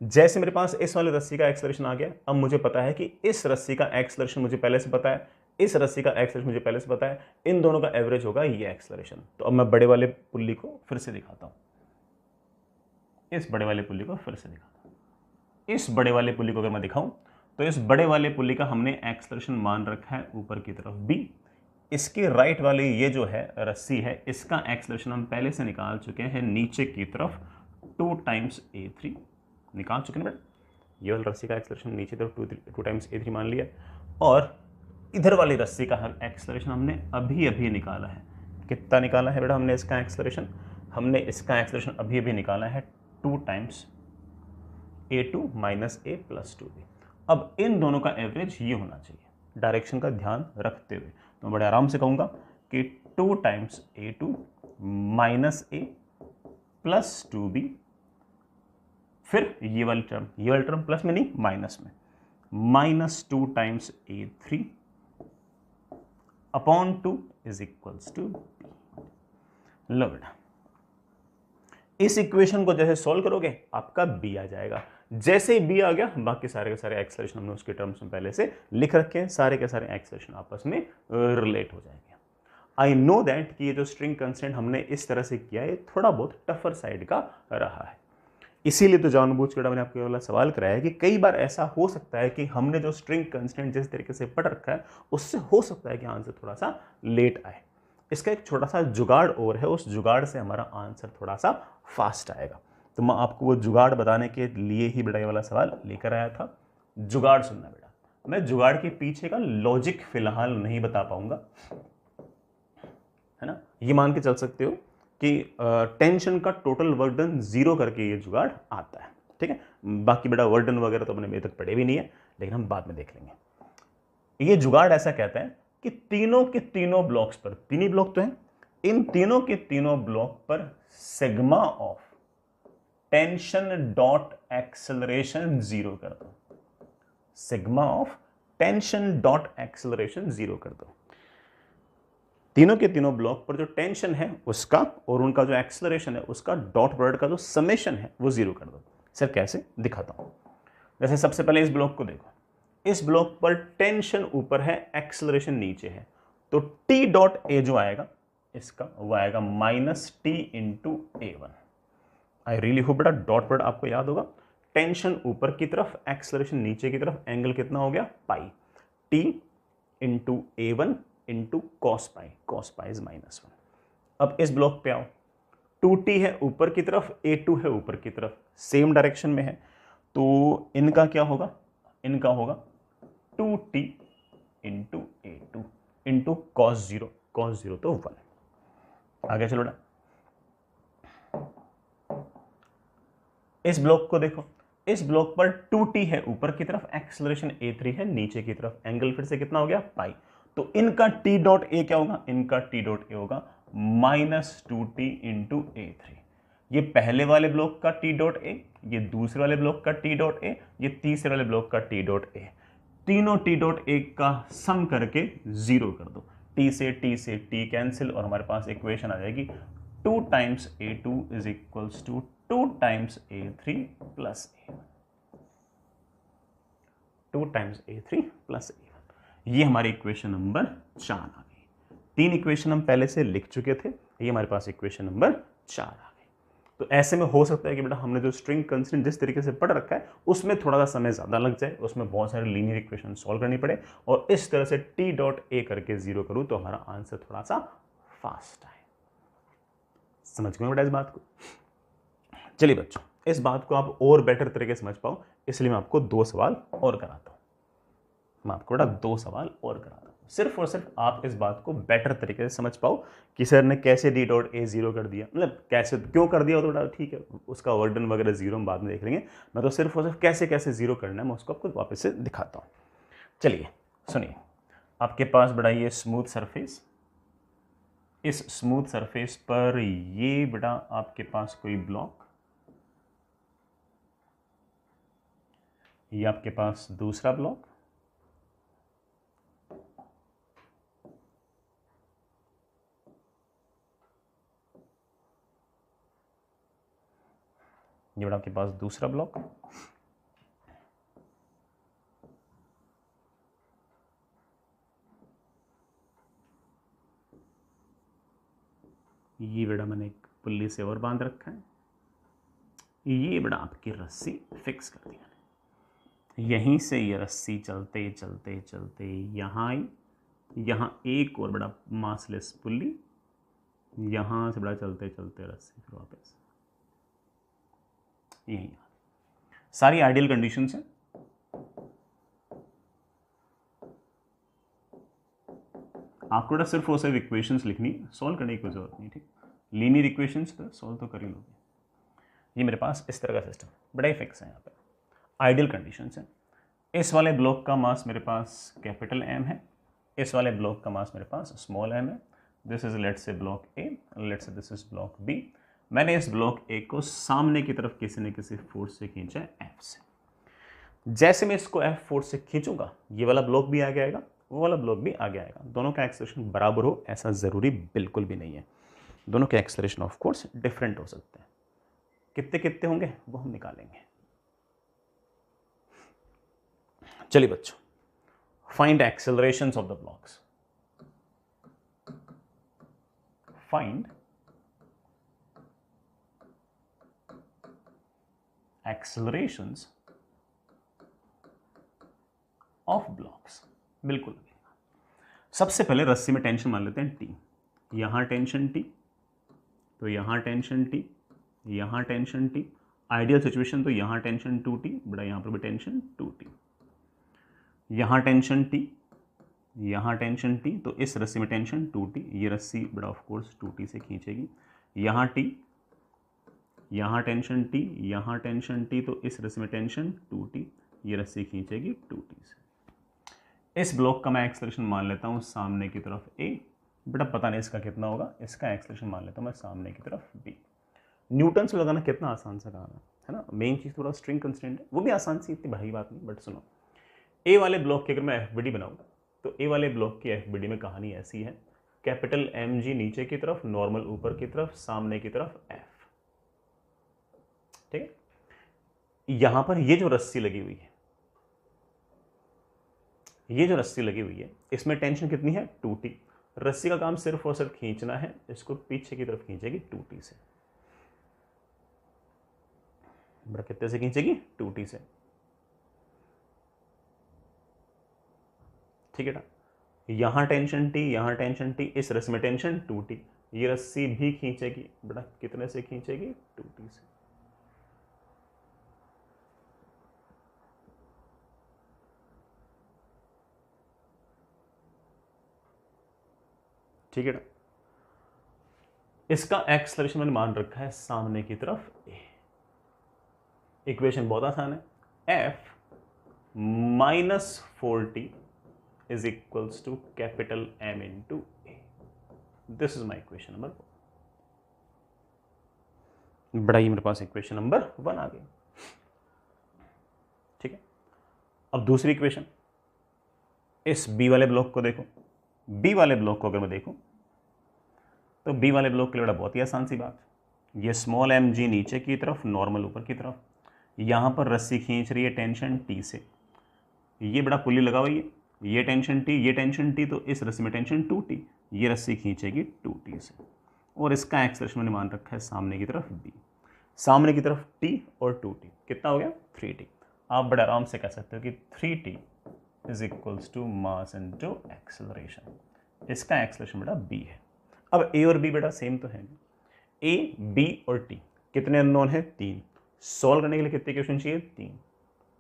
जैसे मेरे पास इस वाली रस्सी का एक्सलरेशन आ गया, अब मुझे पता है कि इस रस्सी का एक्सलरेशन मुझे पहले से पता है, इस रस्सी का एक्सलरेशन मुझे पहले से पता है, इन दोनों का एवरेज होगा ये एक्सलरेशन। तो अब मैं बड़े वाले पुल्ली को फिर से दिखाता हूं, इस बड़े वाले पुल्ली को फिर से दिखाता हूं। इस बड़े वाले पुल्ली को अगर मैं दिखाऊं तो इस बड़े वाले पुल्ली का हमने एक्सलरेशन मान रखा है ऊपर की तरफ b, इसके राइट वाले ये जो है रस्सी है इसका एक्सलरेशन हम पहले से निकाल चुके हैं नीचे की तरफ 2 टाइम्स a3 निकाल चुके हैं बेटा। ये वाली रस्सी का एक्सलरेशन नीचे तरफ 2 टाइम्स a3 मान लिया, और इधर वाली रस्सी का एक्सलरेशन हमने अभी अभी निकाला है। कितना निकाला है बेटा हमने इसका एक्सलरेशन? हमने इसका एक्सलरेशन अभी अभी निकाला है 2 times a2 minus a plus 2b। अब इन दोनों का एवरेज ये होना चाहिए, डायरेक्शन का ध्यान रखते हुए। तो मैं बड़े आराम से कहूँगा कि 2 times a2 minus a plus 2b, फिर ये वाली टर्म प्लस में नहीं माइनस में, minus 2 times a3 upon 2 is equals to b। लो बेटा इस इक्वेशन को जैसे सॉल्व करोगे आपका b आ जाएगा। जैसे ही b आ गया बाकी सारे के सारे एक्सलेशन हमने उसके टर्म्स में पहले से लिख रखे हैं, सारे के सारे एक्सलेशन आपस में रिलेट हो जाएंगे। आई नो दैट कि ये जो स्ट्रिंग कंस्टेंट हमने इस तरह से किया है थोड़ा बहुत टफर साइड का रहा है, इसीलिए तो जानबूझ कर मैंने आपको वाला सवाल कराया है कि कई बार ऐसा हो सकता है कि हमने जो स्ट्रिंग कंस्टेंट जिस तरीके से पढ़ रखा है उससे हो सकता है कि आंसर थोड़ा सा लेट आए। इसका एक छोटा सा जुगाड़ और है, उस जुगाड़ से हमारा आंसर थोड़ा सा फास्ट आएगा। तो मैं आपको वो जुगाड़ बताने के लिए ही बेटा ये वाला सवाल लेकर आया था। जुगाड़ सुनना बेटा, मैं जुगाड़ के पीछे का लॉजिक फिलहाल नहीं बता पाऊंगा, है ना। ये मान के चल सकते हो कि टेंशन का टोटल वर्क डन 0 करके ये जुगाड़ आता है, ठीक है। बाकी बेटा वर्क डन वगैरह तो अपने अभी तक पढ़े भी नहीं है, लेकिन हम बाद में देख लेंगे। ये जुगाड़ ऐसा कहता है कि तीनों के तीनों ब्लॉक्स पर, तीन ही ब्लॉक तो हैं, इन तीनों के तीनों ब्लॉक पर sigma of tension dot acceleration zero कर दो, sigma of tension dot acceleration zero कर दो। तीनों के तीनों ब्लॉक पर जो टेंशन है उसका और उनका जो एक्सेलरेशन है उसका डॉट प्रोडक्ट का जो समेशन है वो जीरो कर दो। सर कैसे, दिखाता हूं। जैसे सबसे पहले इस ब्लॉक को देखो, इस ब्लॉक पर टेंशन ऊपर है, एक्सेलरेशन नीचे है, तो टी डॉट ए जो आएगा इसका वो आएगा minus T into a one. I really hope बेटा डॉट प्रोडक्ट आपको याद होगा, टेंशन ऊपर की तरफ, एक्सेलरेशन नीचे की तरफ, एंगल कितना हो गया pi, t into a one into cos pi is minus one. अब इस ब्लॉक पे आओ, 2t है ऊपर की तरफ, a2 है ऊपर की तरफ, सेम डायरेक्शन में है, तो इनका क्या होगा, इनका होगा 2t into a2 into cos zero तो 1। आगे चलो बेटा, इस ब्लॉक को देखो, इस ब्लॉक पर 2t है ऊपर की तरफ, एक्सेलरेशन a3 है नीचे की तरफ, एंगल फिर से कितना हो गया पाई, तो इनका t डॉट ए क्या होगा, इनका t डॉट ए होगा माइनस 2t इंटू a3। ये पहले वाले ब्लॉक का t डॉट ए, ये दूसरे वाले ब्लॉक का t डॉट ए, ये तीसरे वाले ब्लॉक का t डॉट ए, तीनों t डॉट ए का सम करके जीरो कर दो, t से t कैंसिल और हमारे पास इक्वेशन आ जाएगी 2 times a2 is equals to 2 times a3 plus a1, 2 times a3 plus a1। ये हमारी इक्वेशन नंबर 4 आ गई। 3 इक्वेशन हम पहले से लिख चुके थे, ये हमारे पास इक्वेशन नंबर 4 आ गई। तो ऐसे में हो सकता है कि बेटा हमने जो स्ट्रिंग कंस्ट्रेंट जिस तरीके से पढ़ रखा है उसमें थोड़ा सा समय ज़्यादा लग जाए, उसमें बहुत सारे लीनियर इक्वेशन सॉल्व करनी पड़े, और इस तरह से टी डॉट ए करके जीरो करूँ तो हमारा आंसर थोड़ा सा फास्ट आए। समझ गए बेटा इस बात को? चलिए बच्चों, इस बात को आप और बेटर तरीके से समझ पाओ इसलिए मैं आपको 2 सवाल और कराता हूँ। मैं आपको बेटा 2 सवाल और कराता हूँ, सिर्फ और सिर्फ आप इस बात को बेटर तरीके से समझ पाओ कि सर ने कैसे डी डॉट ए जीरो कर दिया, मतलब कैसे क्यों कर दिया, तो बेटा ठीक है उसका वर्डन वगैरह जीरो हम बाद में देख लेंगे। मैं तो सिर्फ और सिर्फ कैसे कैसे जीरो करना है मैं उसको आपको वापस से दिखाता हूँ। चलिए सुनिए, आपके पास बेटा ये स्मूथ सरफेस, इस स्मूथ सरफेस पर ये बेटा आपके पास कोई ब्लॉक, ये आपके पास दूसरा ब्लॉक, ये बेटा आपके पास दूसरा ब्लॉक, ये बेटा मैंने एक पुल्ली से और बांध रखा है, ये बेटा आपकी रस्सी फिक्स कर दिया, यहीं से ये रस्सी चलते चलते चलते यहाँ आई, यहाँ एक और बड़ा मासलेस पुल्ली, यहाँ से बड़ा चलते चलते रस्सी फिर वापस यहीं। सारी आइडियल कंडीशंस हैं। आपको बेटा सिर्फ और सिर्फ इक्वेशंस लिखनी, सॉल्व करने की कोई जरूरत नहीं, ठीक। लीनियर इक्वेशंस तो सॉल्व तो कर ही लोगे। ये मेरे पास इस तरह का सिस्टम बड़ा ही फिक्स है, यहाँ पे आइडियल कंडीशंस हैं। इस वाले ब्लॉक का मास मेरे पास कैपिटल एम है, इस वाले ब्लॉक का मास मेरे पास स्मॉल एम है। This is let's say block A, let's say this is block B. मैंने इस ब्लॉक ए को सामने की तरफ किसी न किसी फोर्स से खींचा है एफ से। जैसे मैं इसको एफ फोर्स से खींचूंगा ये वाला ब्लॉक भी आगे आएगा, वो वाला ब्लॉक भी आगे आएगा। दोनों का एक्सेलरेशन बराबर हो ऐसा ज़रूरी बिल्कुल भी नहीं है, दोनों के एक्सेलरेशन ऑफ कोर्स डिफरेंट हो सकते हैं। कितने कितने होंगे वो हम निकालेंगे। चलिए बच्चों, find accelerations of the blocks. Find accelerations of blocks. बिल्कुल, सबसे पहले रस्सी में टेंशन मान लेते हैं टी, यहां टेंशन टी, तो यहां टेंशन टी, यहां टेंशन टी। आइडियल सिचुएशन तो यहां टेंशन 2t, बड़ा यहां पर भी टेंशन 2t, यहां टेंशन टी, यहां टेंशन टी, तो इस रस्सी में टेंशन 2t, ये रस्सी बड़ा ऑफ कोर्स 2t से खींचेगी। यहां टी, यहां टेंशन टी, यहां टेंशन टी, तो इस रस्सी में टेंशन 2t, ये रस्सी खींचेगी 2t से। इस ब्लॉक का मैं एक्सेलरेशन मान लेता हूँ सामने की तरफ a, बेटा पता नहीं इसका कितना होगा, इसका एक्सेलरेशन मान लेता हूँ मैं सामने की तरफ b। न्यूटन्स लगाना कितना आसान सा काम है ना। मेन चीज़ थोड़ा स्ट्रिंग कंस्टेंट है, वो भी आसान सी, इतनी भारी बात नहीं। बट सुनो, ए वाले ब्लॉक की अगर मैं एफ बनाऊँ तो ए वाले ब्लॉक की एफ में कहानी ऐसी है, कैपिटल एम जी नीचे की तरफ, नॉर्मल ऊपर की तरफ, सामने की तरफ एफ। ठीक है, यहां पर ये जो रस्सी लगी हुई है, ये जो रस्सी लगी हुई है, इसमें टेंशन कितनी है 2T। रस्सी का काम सिर्फ और सिर्फ खींचना है, इसको पीछे की तरफ खींचेगी 2T से। बड़ा कितने से खींचेगी 2T से। ठीक है ना, यहां टेंशन T, यहां टेंशन T, इस रस्सी में टेंशन 2T, ये रस्सी भी खींचेगी, बड़ा कितने से खींचेगी 2T से। ठीक है ना, इसका एक्सलेरेशन मैंने मान रखा है सामने की तरफ ए। इक्वेशन बहुत आसान है, F -4T is equals to capital M into A. This is my equation number 1। बड़ा ही मेरे पास इक्वेशन नंबर 1 आ गई। ठीक है, अब दूसरी इक्वेशन, इस बी वाले ब्लॉक को देखो। बी वाले ब्लॉक को अगर मैं देखूं तो बी वाले ब्लॉक के लिए बहुत ही आसान सी बात, ये स्मॉल एम जी नीचे की तरफ, नॉर्मल ऊपर की तरफ, यहां पर रस्सी खींच रही है टेंशन टी से, ये बड़ा पुल्ली लगा हुई है, ये टेंशन टी, ये टेंशन टी, तो इस रस्सी में टेंशन 2T, ये रस्सी खींचेगी 2T से, और इसका एक्सलेरेशन मैंने मान रखा है सामने की तरफ b। सामने की तरफ t और 2T, कितना हो गया 3T। आप बड़े आराम से कह सकते हो कि 3T is equals to mass into acceleration. इसका एक्सेलरेशन बेटा b है। अब a और b बेटा सेम तो है, a, b और t कितने अननोन है 3। सॉल्व करने के लिए कितने क्वेश्चन चाहिए 3,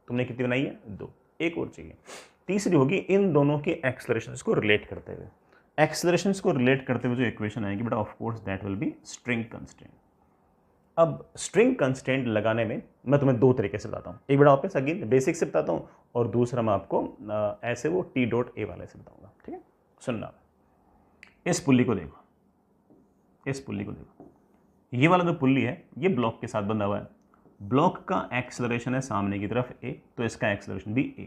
तुमने कितनी बनाई है 2, एक और चाहिए। तीसरी होगी इन दोनों के एक्सेलरेशंस को रिलेट करते हुए, एक्सेलरेशंस को रिलेट करते हुए जो इक्वेशन आएगी बेटा, of course that will be string constraint. अब स्ट्रिंग कंस्ट्रेंट लगाने में मैं तुम्हें दो तरीके से बताता हूँ, एक बेटा वापस अगेन बेसिक से बताता हूँ, और दूसरा मैं आपको ऐसे वो T.A वाले से बताऊंगा। ठीक है, सुनना, इस पुल्ली को देखो, इस पुल्ली को देखो, ये वाला जो पुल्ली है ये ब्लॉक के साथ बंधा हुआ है, ब्लॉक का एक्सेलरेशन है सामने की तरफ a, तो इसका एक्सेलरेशन भी a।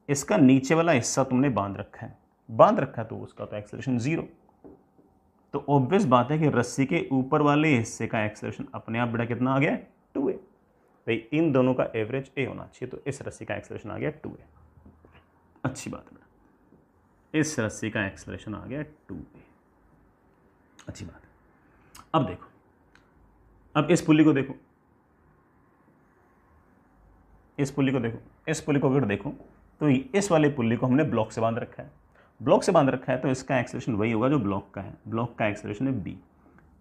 इसका नीचे वाला हिस्सा तुमने बांध रखा है, तो उसका तो एक्सेलरेशन 0। तो ऑब्वियस बात है कि रस्सी के ऊपर वाले हिस्से का एक्सेलरेशन अपने आप बेटा कितना आ गया 2a। भाई इन दोनों का एवरेज a होना चाहिए, तो इस रस्सी का एक्सेलरेशन आ गया 2a। अच्छी बात है बेटा, इस रस्सी का एक्सेलरेशन आ गया 2a, अच्छी बात है। अब देखो, अब इस पुल्ली को देखो, इस पुल्ली को देखो, इस पुल्ली को अगर देखो तो इस वाले पुल्ली को हमने ब्लॉक से बांध रखा है, ब्लॉक से बांध रखा है, तो इसका एक्सेलरेशन वही होगा जो ब्लॉक का है, ब्लॉक का एक्सेलरेशन है b।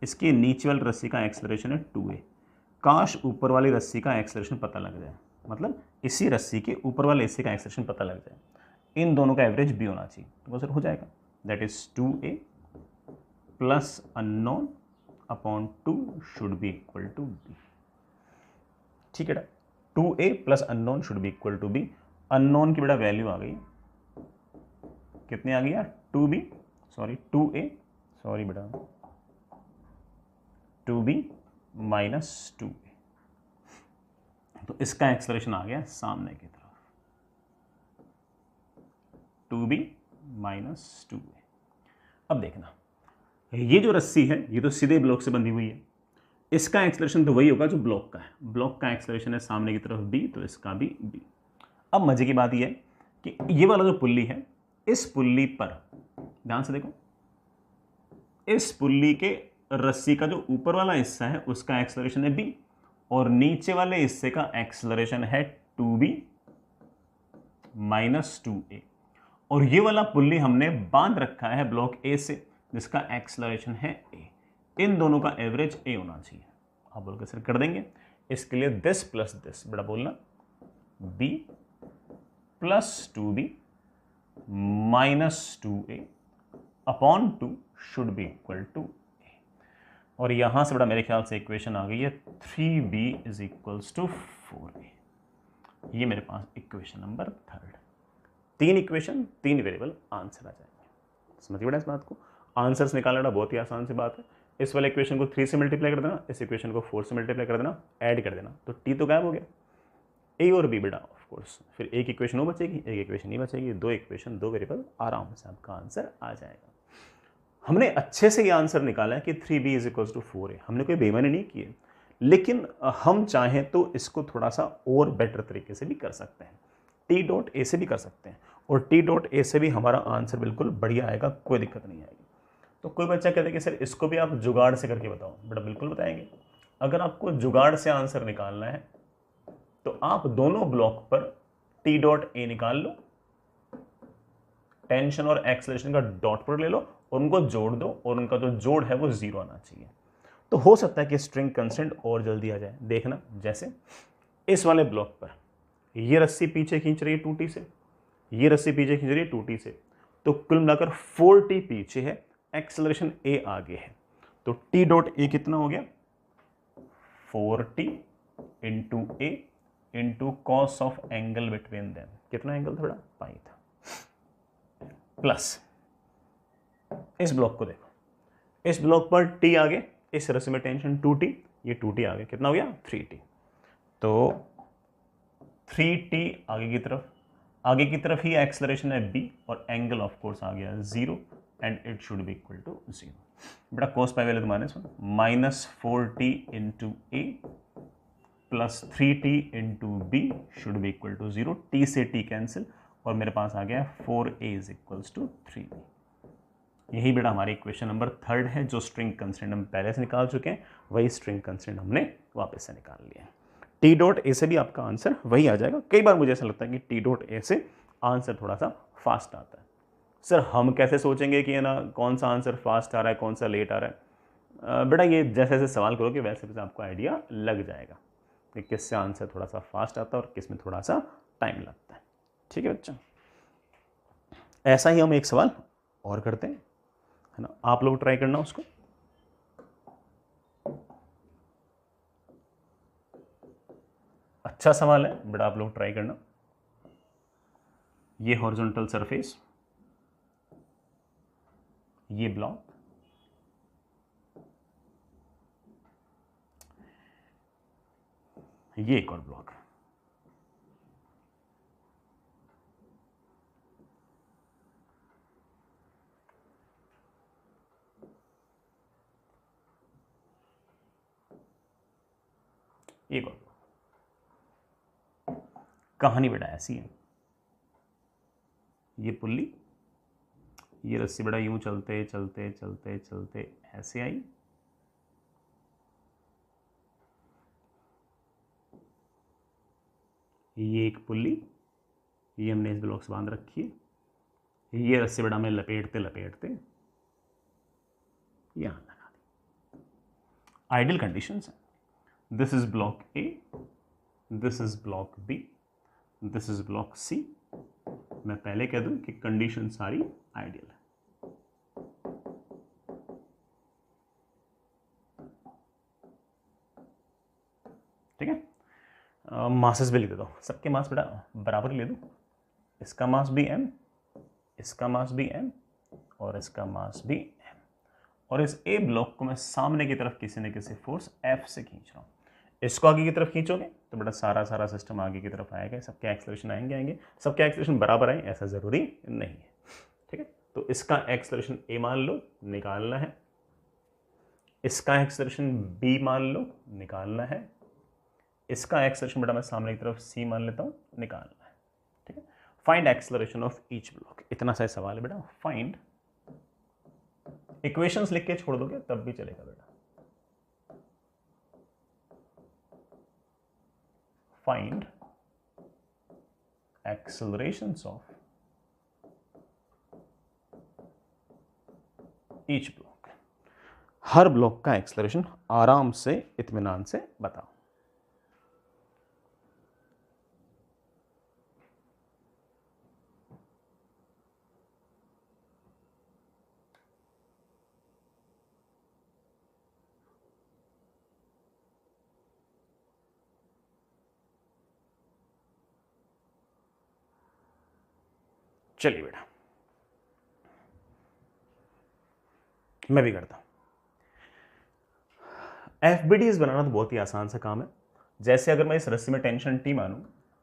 इसके नीचे वाली रस्सी का एक्सेलरेशन है 2a। काश ऊपर वाली रस्सी का एक्सेलरेशन पता लग जाए, मतलब इसी रस्सी के ऊपर वाले हिस्से का एक्सेलरेशन पता लग जाए, इन दोनों का एवरेज b होना चाहिए, तो सर हो जाएगा, that is 2a plus unknown upon 2 should be equal to b। ठीक है, 2a plus unknown should be equal to b। Unknown की बेटा वैल्यू आ गई, कितनी आ गई यार 2b, सॉरी 2a, सॉरी बेटा 2b माइनस 2a, तो इसका एक्सेलरेशन आ गया सामने की तरफ 2b माइनस 2a। अब देखना, ये जो रस्सी है ये तो सीधे ब्लॉक से बंधी हुई है, इसका एक्सेलरेशन तो वही होगा जो ब्लॉक का है, ब्लॉक का एक्सेलरेशन है सामने की तरफ b, तो इसका भी b। अब मजे की बात यह है कि ये वाला जो पुल्ली है, इस पुल्ली पर ध्यान से देखो, इस पुल्ली के रस्सी का जो ऊपर वाला हिस्सा है उसका एक्सेलरेशन है b, और नीचे वाले हिस्से का एक्सेलरेशन है 2b माइनस 2a, और ये वाला पुल्ली हमने बांध रखा है ब्लॉक a से जिसका एक्सेलरेशन है a। इन दोनों का एवरेज a होना चाहिए। आप बोल के सर कर देंगे, इसके लिए दिस प्लस दिस, बड़ा बोलना b plus 2b minus 2a upon 2 should be equal to a, और यहां से बड़ा मेरे ख्याल से इक्वेशन आ गई है 3b is equals to 4a। ये मेरे पास equation number 3। 3 equation 3 variable, answer आ जाएंगे। समझिए बेटा इस बात को, आंसर्स निकालना बहुत ही आसान सी बात है। इस वाले इक्वेशन को 3 से मल्टीप्लाई कर देना, इस इक्वेशन को 4 से मल्टीप्लाई कर देना, ऐड कर देना, तो टी तो गायब हो गया, ए और बी बेटा ऑफ कोर्स, फिर एक इक्वेशन वो बचेगी, एक इक्वेशन नहीं बचेगी, दो इक्वेशन, दो वेरिएबल, आराम से आपका आंसर आ जाएगा। हमने अच्छे से ये आंसर निकाला है कि 3b is equal to 4a, हमने कोई बेईमानी नहीं की है, लेकिन हम चाहें तो इसको थोड़ा सा और बेटर तरीके से भी कर सकते हैं, टी डॉट ए से भी कर सकते हैं, और टी डॉट ए से भी हमारा आंसर बिल्कुल बढ़िया आएगा, कोई दिक्कत नहीं आएगी। तो कोई बच्चा कहते हैं कि सर इसको भी आप जुगाड़ से करके बताओ, बेटा बिल्कुल बताएंगे। अगर आपको जुगाड़ से आंसर निकालना है तो आप दोनों ब्लॉक पर टी डॉट ए निकाल लो, टेंशन और एक्सेलरेशन का डॉट प्रोडक्ट ले लो और उनको जोड़ दो, और उनका जो जोड़ है वो 0 आना चाहिए। तो हो सकता है कि स्ट्रिंग कंस्टेंट और जल्दी आ जाए। देखना, जैसे इस वाले ब्लॉक पर ये रस्सी पीछे खींच रही है 2t से, ये रस्सी पीछे खींच रही है 2t से, तो कुल मिलाकर 4t पीछे है, एक्सेलरेशन a आगे है, तो t डॉट ए कितना हो गया, 4t into A into cos of angle between them, कितना एंगल था बेटा, पाई था, प्लस इस ब्लॉक को देखो, इस ब्लॉक पर t आगे, इस रस्सी में टेंशन 2t, ये 2t आगे, कितना हो गया 3t, तो 3t आगे की तरफ ही एक्सेलरेशन है b, और एंगल ऑफ कोर्स आ गया 0, and it should be equal to 0। बेटा कोस पाई वाले तो minus 4t into A plus 3t into B should be equal to 0, t से t कैंसिल, और मेरे पास आ गया 4a is equals to 3b। यही बेटा हमारी इक्वेशन नंबर 3 है, जो स्ट्रिंग कंस्टेंट हम पहले से निकाल चुके हैं, वही स्ट्रिंग कंस्टेंट हमने वापस से निकाल लिया है। टी डॉट ए से भी आपका आंसर वही आ जाएगा। कई बार मुझे ऐसा लगता है कि टी डॉट ए से आंसर थोड़ा सा फास्ट आता है। सर हम कैसे सोचेंगे कि ना कौन सा आंसर फास्ट आ रहा है, कौन सा लेट आ रहा है? बेटा ये जैसे जैसे सवाल करोगे वैसे वैसे आपको आइडिया लग जाएगा कि किससे आंसर थोड़ा सा फास्ट आता है और किस में थोड़ा सा टाइम लगता है। ठीक है बच्चा, ऐसा ही हम एक सवाल और करते हैं, है ना, आप लोग ट्राई करना उसको। अच्छा सवाल है बेटा, आप लोग ट्राई करना। ये हॉरिजॉन्टल सरफेस, ये ब्लॉक, ये एक और ब्लॉक, एक और ब्लॉक। कहानी बेटा ऐसी है, ये पुल्ली, ये रस्सी बेटा यूं चलते चलते चलते चलते ऐसे आई, ये एक पुल्ली, ये हमने इस ब्लॉक से बांध रखी है, ये रस्सी बेटा में लपेटते लपेटते यहां लगा दी। आइडियल कंडीशंस है, this is block A, this is block B, this is block C. मैं पहले कह दूं कि कंडीशन सारी आइडियल है। ठीक है, मासेस भी लिख देता हूं, सबके मास बेटा बराबर ले दूं, इसका मास भी m, इसका मास भी m, और इसका मास भी m, और इस ए ब्लॉक को मैं सामने की तरफ किसी न किसी फोर्स F से खींच रहा हूं। इसको आगे की तरफ खींचोगे तो बेटा सारा सिस्टम आगे की तरफ आएगा, सबके एक्सेलरेशन आएंगे, सबके एक्सेलरेशन बराबर आए ऐसा जरूरी नहीं है। ठीक है, तो इसका एक्सेलरेशन a मान लो, निकालना है, इसका एक्सेलरेशन b मान लो, निकालना है, इसका एक्सेलरेशन बेटा मैं सामने की तरफ c मान लेता हूं, निकालना है। ठीक है, find acceleration of each block, इतना सा सवाल है बेटा। फाइंड, इक्वेशंस लिख के छोड़ दोगे तब भी चलेगा बेटा। Find accelerations of each block, हर ब्लॉक का एक्सेलरेशन आराम से इत्मीनान से बताओ। चलिए बेटा मैं भी करता हूं। एफबीडीज बनाना तो बहुत ही आसान सा काम है। जैसे अगर मैं इस रस्सी में टेंशन टी मानूं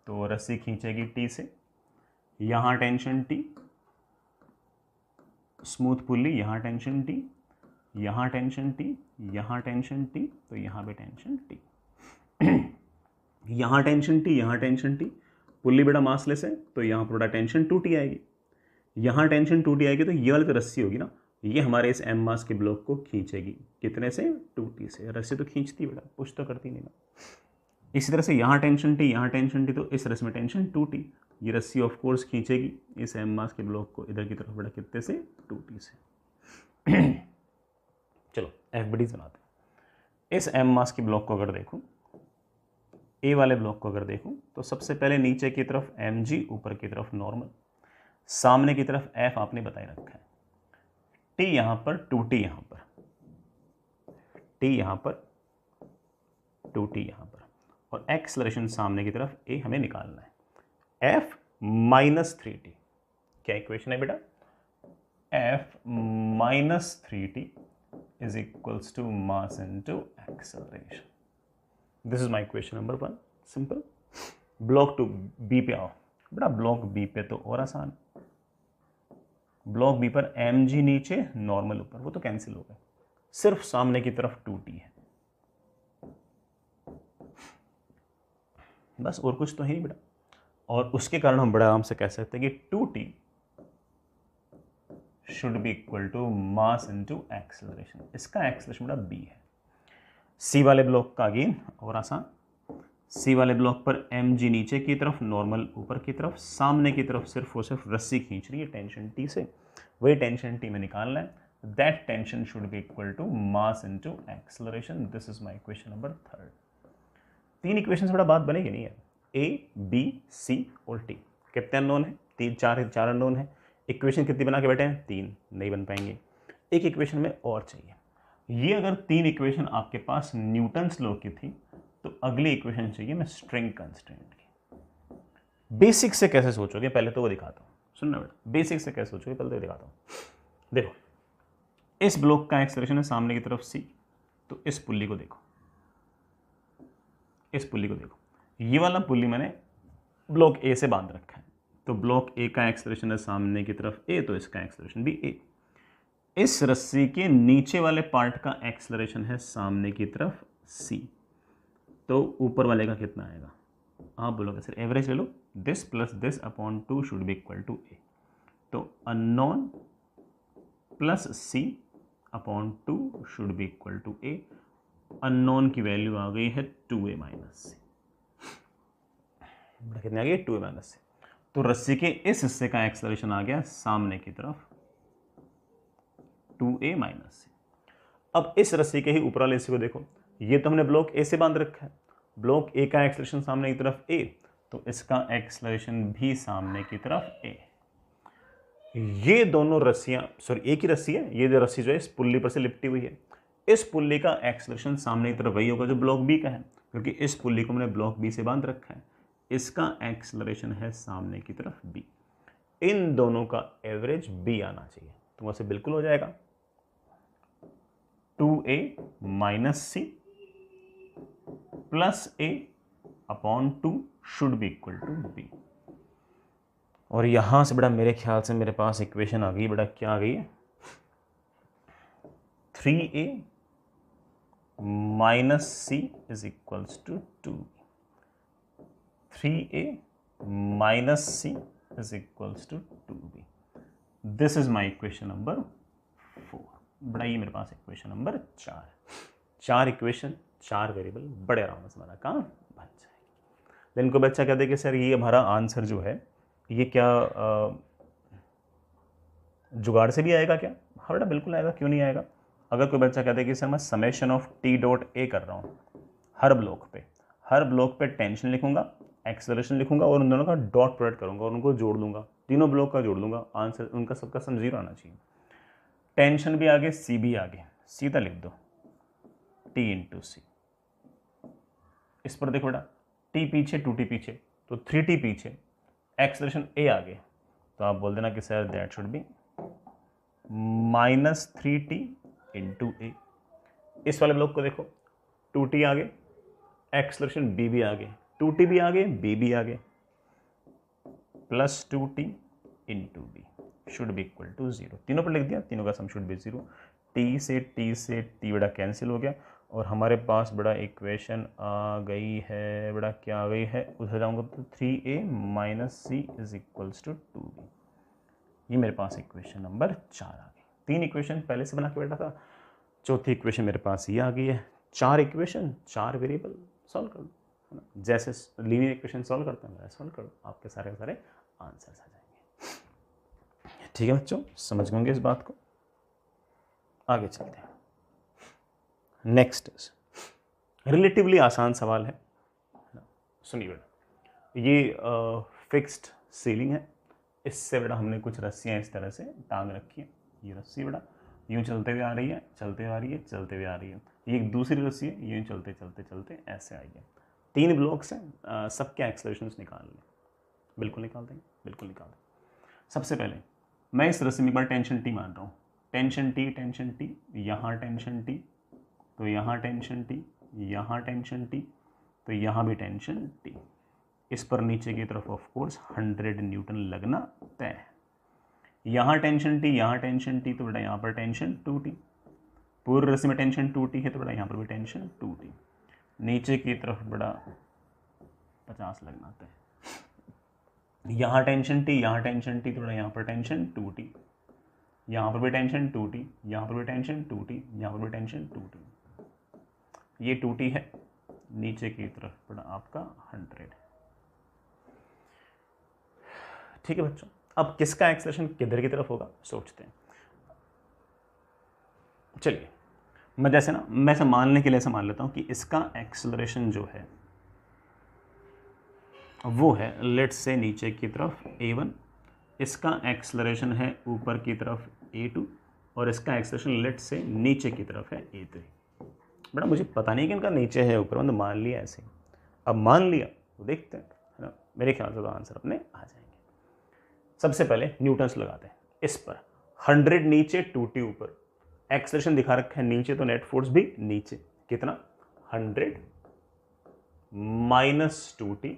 तो रस्सी खींचेगी टी से, यहां टेंशन टी, स्मूथ पुल्ली, यहां टेंशन टी, यहां टेंशन टी, यहां टेंशन टी, तो यहां पे टेंशन टी, यहां टेंशन टी, यहां टेंशन टी, पुल्ली बड़ा मासलेस है तो यहां पर बड़ा टेंशन 2T आएगी, यहां टेंशन 2T आएगी तो ये वाली तो रस्सी होगी ना, ये हमारे इस एम मास के ब्लॉक को खींचेगी। कितने से? 2T से। रस्सी तो खींचती बेटा, पुश तो करती नहीं ना। इसी तरह से यहाँ टेंशन टी, यहाँ टेंशन टी, तो इस रस्सी में टेंशन 2T, ये रस्सी ऑफ कोर्स खींचेगी इस एम मास के ब्लॉक को इधर की तरफ बेटा कितने से? 2T से। चलो एफबीडीज बनाते हैं। इस एम मास के ब्लॉक को अगर देखूं, ए वाले ब्लॉक को अगर देखूं तो सबसे पहले नीचे की तरफ mg, ऊपर की तरफ नॉर्मल, सामने की तरफ f आपने बताए रखा है, t यहां पर, 2T यहां पर, t यहां पर, 2T यहां पर, और एक्सलरेशन सामने की तरफ a हमें निकालना है, f माइनस 3T। क्या इक्वेशन है बेटा? f minus 3T is equals to mass into acceleration. This is my question number 1, simple. Block 2 B पे आओ बेटा। ब्लॉक बी पे तो और आसान, ब्लॉक बी पर mg नीचे, नॉर्मल ऊपर, वो तो कैंसिल हो गए, सिर्फ सामने की तरफ 2T है, बस, और कुछ तो है नहीं बेटा। और उसके कारण हम बड़े आराम से कह सकते हैं कि 2T should be equal to mass into acceleration. इसका एक्सेलरेशन बेटा b है। सी वाले ब्लॉक का अगेन और आसान, सी वाले ब्लॉक पर mg नीचे की तरफ, नॉर्मल ऊपर की तरफ, सामने की तरफ सिर्फ और सिर्फ रस्सी खींच रही है टेंशन टी से, वही टेंशन टी में निकालना है। That tension should be equal to mass into acceleration. This is my equation number 3। 3 equation से बड़ा बात बनेगी नहीं है। ए, बी, सी और टी कितने अननोन है? 4 अननोन है। इक्वेशन कितनी बना के बैठे हैं? 3, नहीं बन पाएंगे। एक इक्वेशन में और चाहिए। ये अगर 3 इक्वेशन आपके पास न्यूटन्स लॉ की थी तो अगली इक्वेशन चाहिए मैं स्ट्रिंग कंस्ट्रेंट की। बेसिक से कैसे सोचोगे पहले तो वो दिखाता हूँ, सुनना बेटा, बेसिक से कैसे सोचोगे पहले तो दिखाता हूँ। देखो, इस ब्लॉक का एक्सेलरेशन है सामने की तरफ c, तो इस पुल्ली को देखो, इस पुल्ली को देखो, ये वाला पुल्ली मैंने ब्लॉक ए से बांध रखा है, तो ब्लॉक ए का एक्सेलरेशन है सामने की तरफ a, तो इसका एक्सेलरेशन भी a। इस रस्सी के नीचे वाले पार्ट का एक्सेलरेशन है सामने की तरफ c, तो ऊपर वाले का कितना आएगा? आप बोलोगे सर एवरेज ले लो, this plus this upon 2 should be equal to a, तो unknown plus c upon 2 should be equal to a। Unknown की वैल्यू आ गई है 2a माइनस c, कितने आ गई? 2a minus c। तो रस्सी के इस हिस्से का एक्सेलरेशन आ गया सामने की तरफ 2a माइनस c। अब इस रस्सी के ही ऊपर वाले हिस्से को देखो, ये तो हमने ब्लॉक ए से बांध रखा है, ब्लॉक ए का एक्सेलरेशन सामने की तरफ a, तो इसका एक्सेलरेशन भी सामने की तरफ a। ये दोनों रस्सियां, सॉरी एक ही रस्सी है, ये जो रस्सी जो है इस पुल्ली पर से लिपटी हुई है, इस पुल्ली का एक्सेलरेशन सामने की तरफ वही होगा जो ब्लॉक बी का है, क्योंकि इस पुल्ली को हमने ब्लॉक बी से बांध रखा है, इसका एक्सेलरेशन है सामने की तरफ b। इन दोनों का एवरेज b आना चाहिए, तो वैसे बिल्कुल हो जाएगा 2a minus C plus a upon 2 should be equal to b। और यहां से बेटा मेरे ख्याल से मेरे पास इक्वेशन आ गई बेटा, क्या आ गई है? 3a minus C is equals to 2। 3a minus C is equals to 2b। This is my equation number 4। बड़ा ये मेरे पास इक्वेशन नंबर 4 इक्वेशन, 4 वेरिएबल, बड़े आराम से हमारा काम बन जाएगा। देन को बच्चा कहते हैं कि सर ये हमारा आंसर जो है ये क्या जुगाड़ से भी आएगा क्या? हाँ बेटा बिल्कुल आएगा, क्यों नहीं आएगा। अगर कोई बच्चा कहते हैं कि सर मैं समेशन ऑफ टी डॉट ए कर रहा हूँ, हर ब्लॉक पे टेंशन लिखूंगा, एक्सेलरेशन लिखूंगा और उन दोनों का डॉट प्रोडक्ट करूंगा और उनको जोड़ दूंगा, तीनों ब्लॉक का जोड़ दूंगा, आंसर उनका सबका सम 0 आना चाहिए। टेंशन भी आगे, सी भी आगे, सीधा लिख दो टी इंटू सी। इस पर देखो बेटा, टी पीछे 2t पीछे, तो 3t पीछे, एक्सेलरेशन ए आगे, तो आप बोल देना कि sir that should be minus 3t into a. इस वाले ब्लॉक को देखो, 2t आगे, एक्सलेशन b भी आगे, 2t भी आगे, b भी आगे, plus 2t into B should be equal to 0। तीनों पर लिख दिया, तीनों का सम शुड बी 0। t से t बड़ा कैंसिल हो गया और हमारे पास बड़ा इक्वेशन आ गई है, बड़ा क्या आ गई है, उधर जाऊंगा तो 3a minus C is equals to 2b। ये मेरे पास इक्वेशन नंबर 4 आ गई। 3 इक्वेशन पहले से बना के बैठा था, चौथी इक्वेशन मेरे पास ये आ गई है। 4 इक्वेशन 4 वेरिएबल सॉल्व कर दो, है ना, जैसे लीनियर इक्वेशन सॉल्व करते हैं वैसे सॉल्व कर दो, आपके सारे आंसर्स आ जाएंगे। ठीक है बच्चों, समझ गए इस बात को। आगे चलते हैं। नेक्स्ट रिलेटिवली आसान सवाल है, सुनिए बेटा। ये फिक्स्ड सीलिंग है, इससे बेटा हमने कुछ रस्सियाँ इस तरह से टांग रखी हैं। ये रस्सी बेटा यूँ चलते हुए आ रही है, चलते हुए आ रही है, चलते हुए आ रही है। ये एक दूसरी रस्सी है, यूँ चलते चलते चलते ऐसे आई है। 3 ब्लॉक्स हैं, सबके एक्सलेशंस निकाल लें। बिल्कुल निकाल देंगे, बिल्कुल निकाल देंगे। सबसे पहले मैं इस रस्सी में एक बार टेंशन टी मान रहा हूँ। टेंशन टी, यहाँ टेंशन टी, तो यहाँ टेंशन टी, यहाँ टेंशन टी, तो यहाँ भी टेंशन टी। इस पर नीचे की तरफ ऑफ कोर्स 100 न्यूटन लगना तय है। यहाँ टेंशन टी, यहाँ टेंशन टी, तो बेटा यहाँ पर टेंशन 2t। पूरी रस्सी में टेंशन 2t है, तो बेटा यहाँ पर भी टेंशन 2t। नीचे की तरफ बड़ा 50 लगना तय। यहाँ टेंशन टी, यहाँ टेंशन टी, तो बेटा यहाँ पर टेंशन 2t, यहाँ पर भी टेंशन 2t, यहाँ पर भी टेंशन 2t, यहाँ पर भी टेंशन 2t। ये 2t है, नीचे की तरफ बड़ा आपका 100। ठीक है बच्चों, अब किसका एक्सेलरेशन किधर की तरफ होगा सोचते हैं। चलिए मैं ऐसा मानने के लिए ऐसा मान लेता हूं कि इसका एक्सेलरेशन जो है वो है लेट्स से नीचे की तरफ a1, इसका एक्सेलरेशन है ऊपर की तरफ a2 और इसका एक्सेलरेशन लेट्स से नीचे की तरफ है a3। बेटा मुझे पता नहीं कि इनका नीचे है ऊपर, मतलब मान लिया ऐसे। अब मान लिया तो देखते हैं, है ना, मेरे ख्याल से तो आंसर अपने आ जाएंगे। सबसे पहले न्यूटन्स लगाते हैं। इस पर 100 नीचे 2t ऊपर, एक्सेलरेशन दिखा रखा है नीचे, तो नेट फोर्स भी नीचे। कितना? 100 minus 2t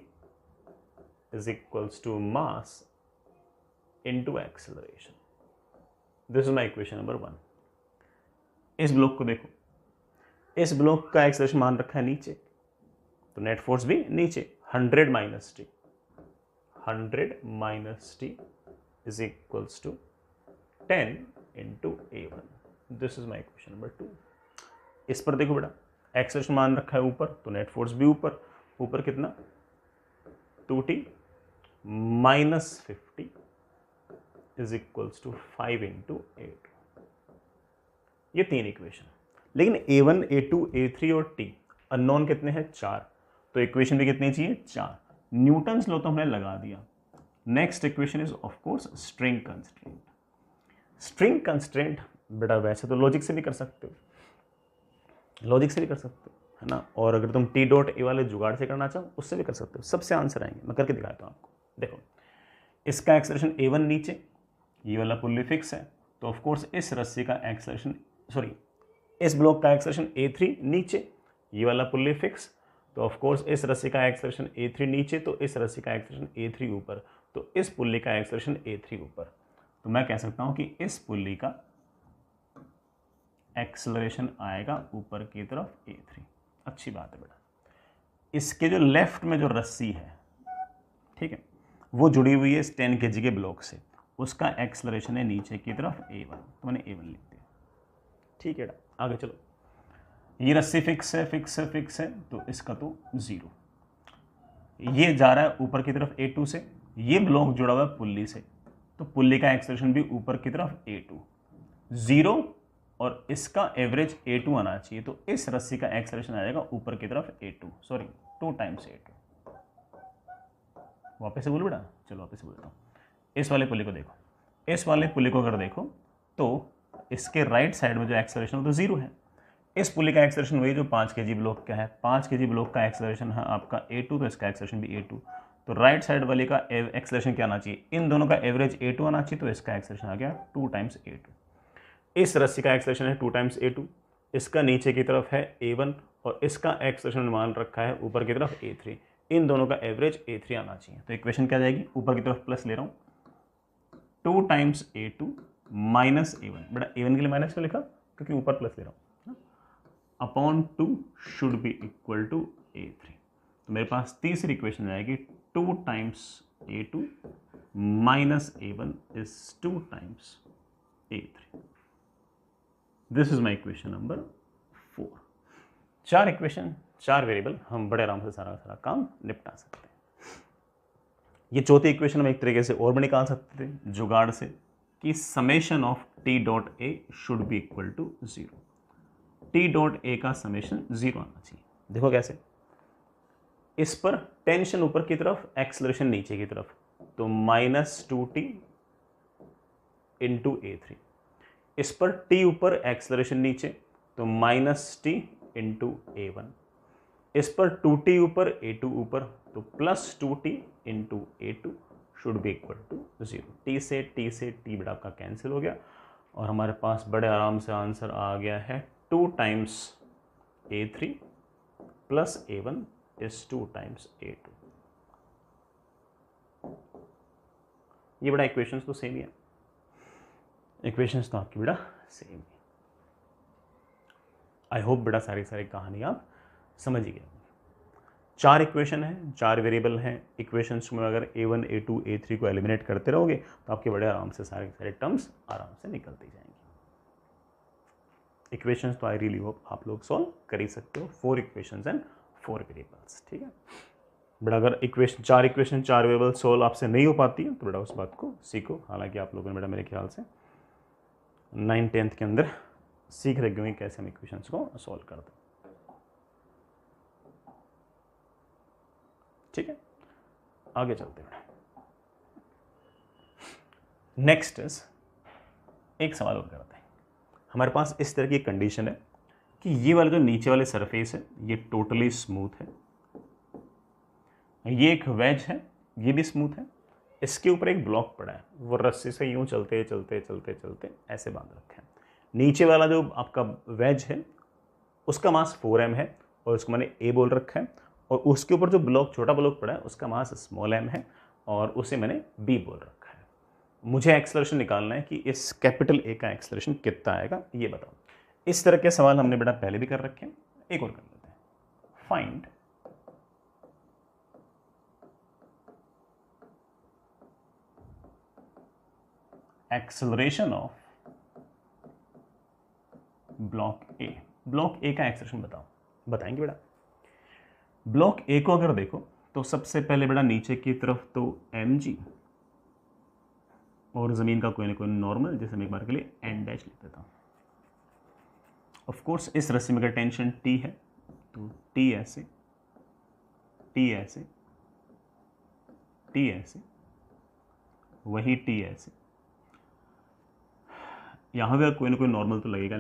is equals to mass into acceleration. This is my equation number 1। इस ब्लॉक को देखो, इस ब्लॉक का एक्सेलरेशन मान रखा है नीचे, तो नेट फोर्स भी नीचे। 100 minus T, 100 minus T is equals to 10 into a1। This is my equation number 2। इस पर देखो बेटा, एक्सेलरेशन मान रखा है ऊपर, तो नेट फोर्स भी ऊपर। ऊपर कितना? 2t minus 50 is equals to 5 into 8। ये 3 इक्वेशन, लेकिन a1, a2, a3 और t अननोन कितने हैं? 4। तो इक्वेशन भी कितनी चाहिए? 4। न्यूटन्स लो तो हमने लगा दिया। Next equation is of course string constraint. String constraint बेटा वैसे तो लॉजिक से भी कर सकते हो, लॉजिक से भी कर सकते हो, है ना, और अगर तुम टी डॉट ए वाले जुगाड़ से करना चाहो उससे भी कर सकते हो। सबसे आंसर आएंगे, मैं करके दिखाता हूँ आपको। देखो, इसका एक्सेलरेशन a1 नीचे, ये वाला पुल्ली फिक्स है, तो ऑफ कोर्स इस रस्सी का एक्सेलरेशन, सॉरी, इस ब्लॉक का एक्सेलरेशन a3 नीचे, ये वाला पुल्ली फिक्स, तो ऑफ कोर्स इस रस्सी का एक्सेलरेशन a3 नीचे, तो इस रस्सी का एक्सेलरेशन a3 ऊपर, तो इस पुल्ली का एक्सेलरेशन a3 ऊपर। तो मैं कह सकता हूं कि इस पुल्ली का एक्सेलरेशन आएगा ऊपर की तरफ a3। अच्छी बात है बेटा। इसके जो लेफ्ट में जो रस्सी है, ठीक है, वो जुड़ी हुई है इस 10 kg के ब्लॉक से, उसका एक्सेलरेशन है नीचे की तरफ a1, तो मैंने a1 लिख दिया। ठीक है बेटा, आगे चलो। ये रस्सी फिक्स है, फिक्स है, फिक्स है, तो इसका तो 0। ये जा रहा है ऊपर की तरफ a2 से, ये ब्लॉक जुड़ा हुआ है पुल्ली से, तो पुल्ली का एक्सेलरेशन भी ऊपर की तरफ a2, 0, और इसका एवरेज a2 आना चाहिए, तो इस रस्सी का एक्सेलरेशन आ जाएगा ऊपर की तरफ a2, सॉरी 2 टाइम्स a2। वापस से बोल बेटा, चलो वापस से बोलता हूँ। इस वाले पुल्ली को देखो, इस वाले पुल्ली को अगर देखो तो इसके राइट साइड में जो एक्सेलरेशन है तो 0 है। इस पुल्ली का एक्सेलरेशन वही जो 5 kg ब्लॉक का है, 5 kg ब्लॉक का एक्सेलरेशन है आपका a2, तो इसका एक्सेलरेशन भी a2, तो राइट साइड वाले का एक्सेलरेशन क्या आना चाहिए? इन दोनों का एवरेज a2 आना चाहिए, तो इसका एक्सेलरेशन आ गया 2 टाइम्स a2। इस रस्सी का एक्सेलरेशन है 2 टाइम्स a2, इसका नीचे की तरफ है a1, और इसका एक्सलेशन मान रखा है ऊपर की तरफ a3, इन दोनों का एवरेज a3 आना चाहिए। तो इक्वेशन क्या जाएगी, ऊपर की तरफ प्लस ले रहा हूँ, 2 टाइम्स a2 माइनस a1, बेटा a1 के लिए माइनस क्यों लिखा, क्योंकि ऊपर प्लस ले रहा हूँ, upon 2 should be equal to a3। तो मेरे पास तीसरी इक्वेशन आएगी 2 times a2 minus a1 is 2 times a3। This is my equation number 4। 4 equation, 4 variable, हम बड़े आराम से सारा काम निपटा सकते हैं। ये चौथी इक्वेशन हम एक तरीके से और भी निकाल सकते थे जुगाड़ से, कि summation of T dot A should be equal to 0। T dot A का समेशन 0 आना चाहिए। देखो कैसे, इस पर टेंशन ऊपर की तरफ, एक्सलरेशन नीचे की तरफ, तो -2t इंटू a3। इस पर t ऊपर, एक्सलरेशन नीचे, तो -t इंटू a1। इस पर 2t ऊपर, a2 ऊपर, तो +2t into a2 should be equal to 0। t से t बड़ा का कैंसिल हो गया और हमारे पास बड़े आराम से आंसर आ गया है 2 times a3 plus a1 is 2 times a2। ये बड़ा इक्वेशंस तो सेम ही है, इक्वेशंस तो आपकी बड़ा सेम है। आई होप बेटा सारी कहानी आप समझ ही गए। 4 इक्वेशन है, 4 वेरिएबल हैं। इक्वेशंस में अगर a1, a2, a3 को एलिमिनेट करते रहोगे तो आपके बड़े आराम से सारे टर्म्स आराम से निकलती जाएंगी। इक्वेशंस तो आई रियली होप आप लोग सॉल्व कर ही सकते हो, 4 इक्वेशंस एंड 4 वेरिएबल्स, ठीक है। बट अगर 4 इक्वेशन 4 वेरिएबल सॉल्व आपसे नहीं हो पाती है तो बेटा उस बात को सीखो। हालांकि आप लोगों ने बेटा मेरे ख्याल से 9th 10th के अंदर सीख रहे होंगे कैसे हम इक्वेशंस को सॉल्व करते हैं, ठीक है। आगे चलते हैं। नेक्स्ट इज, एक सवाल और करते हैं। हमारे पास इस तरह की कंडीशन है कि ये वाला जो नीचे वाले सरफेस है ये टोटली स्मूथ है, ये एक वेज है, ये भी स्मूथ है, इसके ऊपर एक ब्लॉक पड़ा है, वो रस्सी से यूं चलते चलते चलते चलते ऐसे बांध रखे हैं। नीचे वाला जो आपका वेज है उसका मास 4m है और उसको मैंने a बोल रखा है, और उसके ऊपर जो ब्लॉक, छोटा ब्लॉक पड़ा है, उसका मास स्मॉल m है और उसे मैंने b बोल रखा है। मुझे एक्सेलरेशन निकालना है कि इस कैपिटल A का एक्सेलरेशन कितना आएगा, ये बताओ। इस तरह के सवाल हमने बेटा पहले भी कर रखे हैं, एक और कर लेते हैं। Find acceleration of block A। Block A का एक्सेलरेशन बताओ, बताएंगे बेटा। ब्लॉक A को अगर देखो तो सबसे पहले बेटा नीचे की तरफ तो mg और जमीन का कोई ना कोई नॉर्मल, जैसे मैं एक बार के लिए n डैश लिख देता हूं। ऑफ कोर्स इस रस्सी में अगर टेंशन T है तो T ऐसे, T ऐसे, T ऐसे, वही T ऐसे। यहां भी कोई ना कोई नॉर्मल तो लगेगा।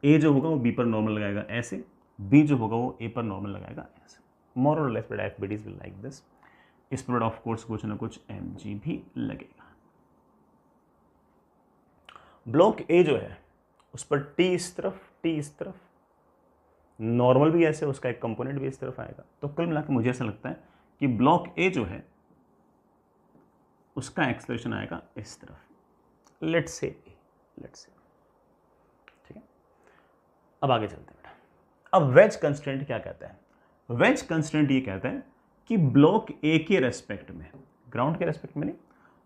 A जो होगा वो B पर नॉर्मल लगाएगा ऐसे, B जो होगा वो A पर नॉर्मल लगाएगा ऐसे। मोर और लेस बेटा FBDs विल लाइक दिस। इस पर ऑफ कोर्स कुछ ना कुछ mg भी लगेगा। ब्लॉक A जो है उस पर T इस तरफ, T इस तरफ, नॉर्मल भी ऐसे, उसका एक कंपोनेंट भी इस तरफ आएगा। तो कुल मिलाकर मुझे ऐसा लगता है कि ब्लॉक A जो है उसका एक्सेलरेशन आएगा इस तरफ, लेट्स से ठीक है। अब आगे चलते हैं बेटा। अब वेज कंस्ट्रेंट क्या कहता है? वेज कंस्ट्रेंट ये कहता है कि ब्लॉक ए के रेस्पेक्ट में, ग्राउंड के रेस्पेक्ट में नहीं,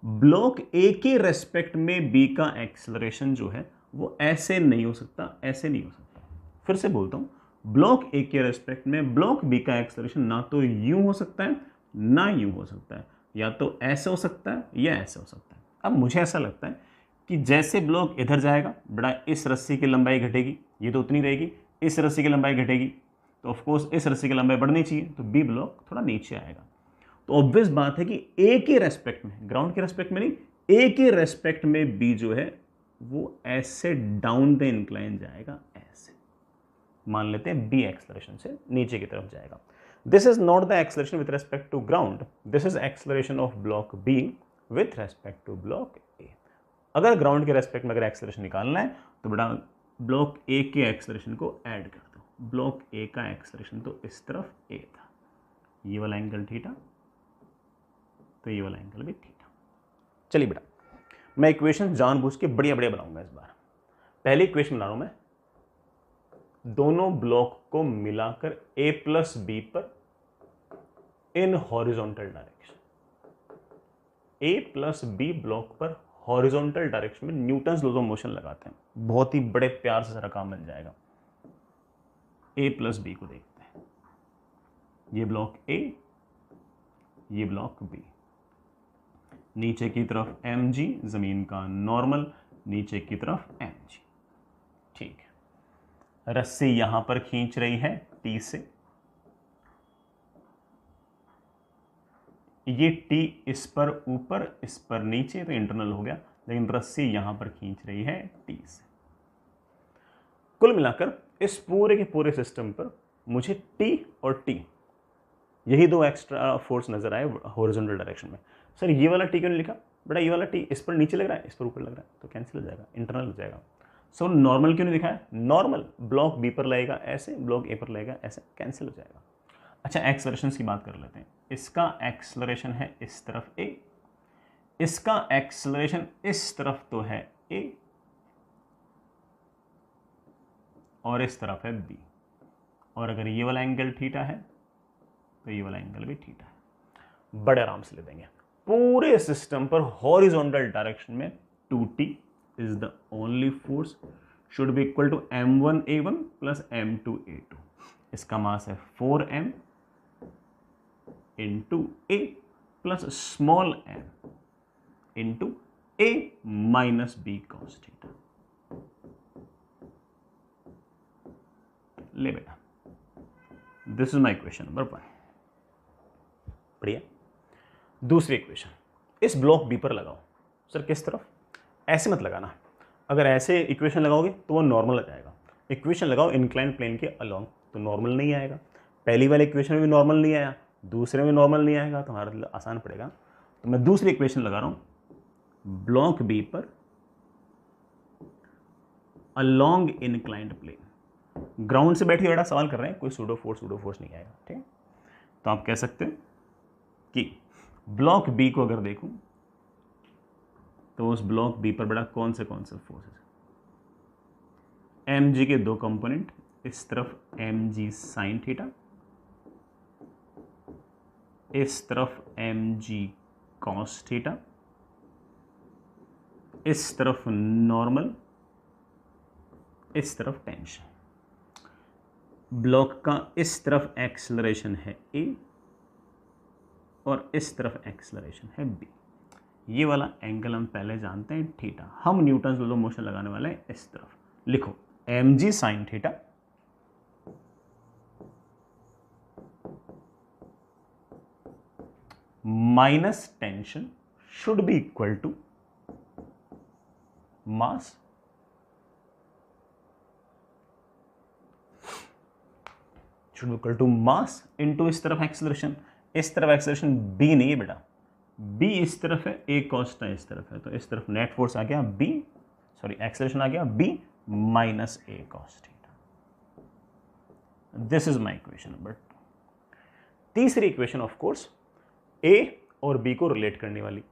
ब्लॉक ए के रेस्पेक्ट में बी का एक्सेलरेशन जो है वो ऐसे नहीं हो सकता, ऐसे नहीं हो सकता। फिर से बोलता हूं, ब्लॉक ए के रेस्पेक्ट में ब्लॉक बी का एक्सेलरेशन ना तो यूं हो सकता है ना यूं हो सकता है, या तो ऐसे हो सकता है या ऐसे हो सकता है। अब मुझे ऐसा लगता है कि जैसे ब्लॉक इधर जाएगा बड़ा, इस रस्सी की लंबाई घटेगी, ये तो उतनी रहेगी, इस रस्सी की लंबाई घटेगी तो ऑफकोर्स इस रस्सी की लंबाई बढ़नी चाहिए, तो बी ब्लॉक थोड़ा नीचे आएगा। तो ऑब्वियस बात है कि ए के रेस्पेक्ट में, ग्राउंड के रेस्पेक्ट में नहीं, ए के रेस्पेक्ट में बी जो है वो ऐसे डाउन द इंक्लाइन जाएगा, ऐसे मान लेते हैं बी एक्सेलरेशन से नीचे की तरफ जाएगा। This is not the acceleration with respect to ground, this is acceleration of block B with respect to block A. अगर ग्राउंड के रेस्पेक्ट में अगर एक्सेलरेशन निकालना है तो बेटा ब्लॉक ए के एक्सेलरेशन को ऐड कर दो। ब्लॉक ए का एक्सेलरेशन तो इस तरफ ए था, ये वाला एंगल थीटा, तो ये वाला एंगल भी थीटा। चलिए बेटा, मैं इक्वेशन जानबूझ के बढ़िया बढ़िया बनाऊंगा इस बार। पहली इक्वेशन बना रहा हूं मैं, दोनों ब्लॉक को मिलाकर ए प्लस बी पर in horizontal direction, A plus B block पर हॉरिजॉन्टल डायरेक्शन में न्यूटन्स लॉज ऑफ मोशन लगाते हैं। बहुत ही बड़े प्यार से सारा काम मिल जाएगा। ए प्लस बी को देखते हैं, ये ब्लॉक ए, ये ब्लॉक बी, नीचे की तरफ एम जी जमीन का नॉर्मल, नीचे की तरफ एम जी। ठीक है, रस्सी यहां पर खींच रही है टी से, ये टी इस पर ऊपर इस पर नीचे, तो इंटरनल हो गया, लेकिन रस्सी यहां पर खींच रही है टी से। कुल मिलाकर इस पूरे के पूरे सिस्टम पर मुझे टी और टी, यही दो एक्स्ट्रा फोर्स नजर आए हॉरिजॉन्टल डायरेक्शन में। सर ये वाला टी क्यों नहीं लिखा? बेटा ये वाला टी इस पर नीचे लग रहा है, इस पर ऊपर लग रहा है, तो कैंसिल हो जाएगा, इंटरनल हो जाएगा। सो नॉर्मल क्यों नहीं दिखाया? नॉर्मल ब्लॉक बी पर लगेगा ऐसे, ब्लॉक ए पर लगेगा ऐसे, कैंसिल हो जाएगा। अच्छा, एक्सेलरेशन की बात कर लेते हैं। इसका एक्सेलरेशन है इस तरफ ए, इसका एक्सेलरेशन इस तरफ तो है ए, और इस तरफ है बी, और अगर ये वाला एंगल थीटा है तो ये वाला एंगल भी थीटा है। बड़े आराम से ले देंगे। पूरे सिस्टम पर हॉरिजॉन्टल डायरेक्शन में 2t is the only force should be equal to m1a1 plus m2a2। इसका मास है 4m into a plus small m into a minus b cos theta। ले बेटा, this is my equation number 1। बढ़िया। दूसरी equation, इस block B पर लगाओ। Sir किस तरफ? ऐसे मत लगाना, अगर ऐसे इक्वेशन लगाओगे तो वो नॉर्मल आ जाएगा। इक्वेशन लगाओ इंक्लाइंड प्लेन के अलोंग, तो नॉर्मल नहीं आएगा। पहली वाली इक्वेशन में भी नॉर्मल नहीं आया, दूसरे में नॉर्मल नहीं आएगा, तो हमारे लिए आसान पड़ेगा। तो मैं दूसरी इक्वेशन लगा रहा हूं, ब्लॉक बी पर अलोंग इंक्लाइंड प्लेन। ग्राउंड से बैठे बेटा सवाल कर रहे हैं, कोई सूडो फोर्स नहीं आएगा। ठीक है, तो आप कह सकते हैं कि ब्लॉक बी को अगर देखूं तो उस ब्लॉक बी पर बेटा कौन से फोर्सेस? एम जी के दो कंपोनेंट, इस तरफ एम जी साइन थीटा, इस तरफ एम जी कॉस थीटा, इस तरफ नॉर्मल, इस तरफ टेंशन। ब्लॉक का इस तरफ एक्सेलरेशन है ए और इस तरफ एक्सेलरेशन है बी। ये वाला एंगल हम पहले जानते हैं थीटा। हम न्यूटन्स लॉ ऑफ मोशन लगाने वाले हैं इस तरफ। लिखो M ji sine theta minus tension should be equal to mass should be equal to mass into इस तरफ एक्सेलरेशन। इस तरफ एक्सेलरेशन बी नहीं है बेटा, बी इस तरफ है, ए कॉस्टा इस तरफ है, तो इस तरफ नेट फोर्स आ गया बी, सॉरी एक्सेलरेशन आ गया B minus A cos theta. This is my equation number 2। तीसरी इक्वेशन ऑफ कोर्स ए और बी को रिलेट करने वाली,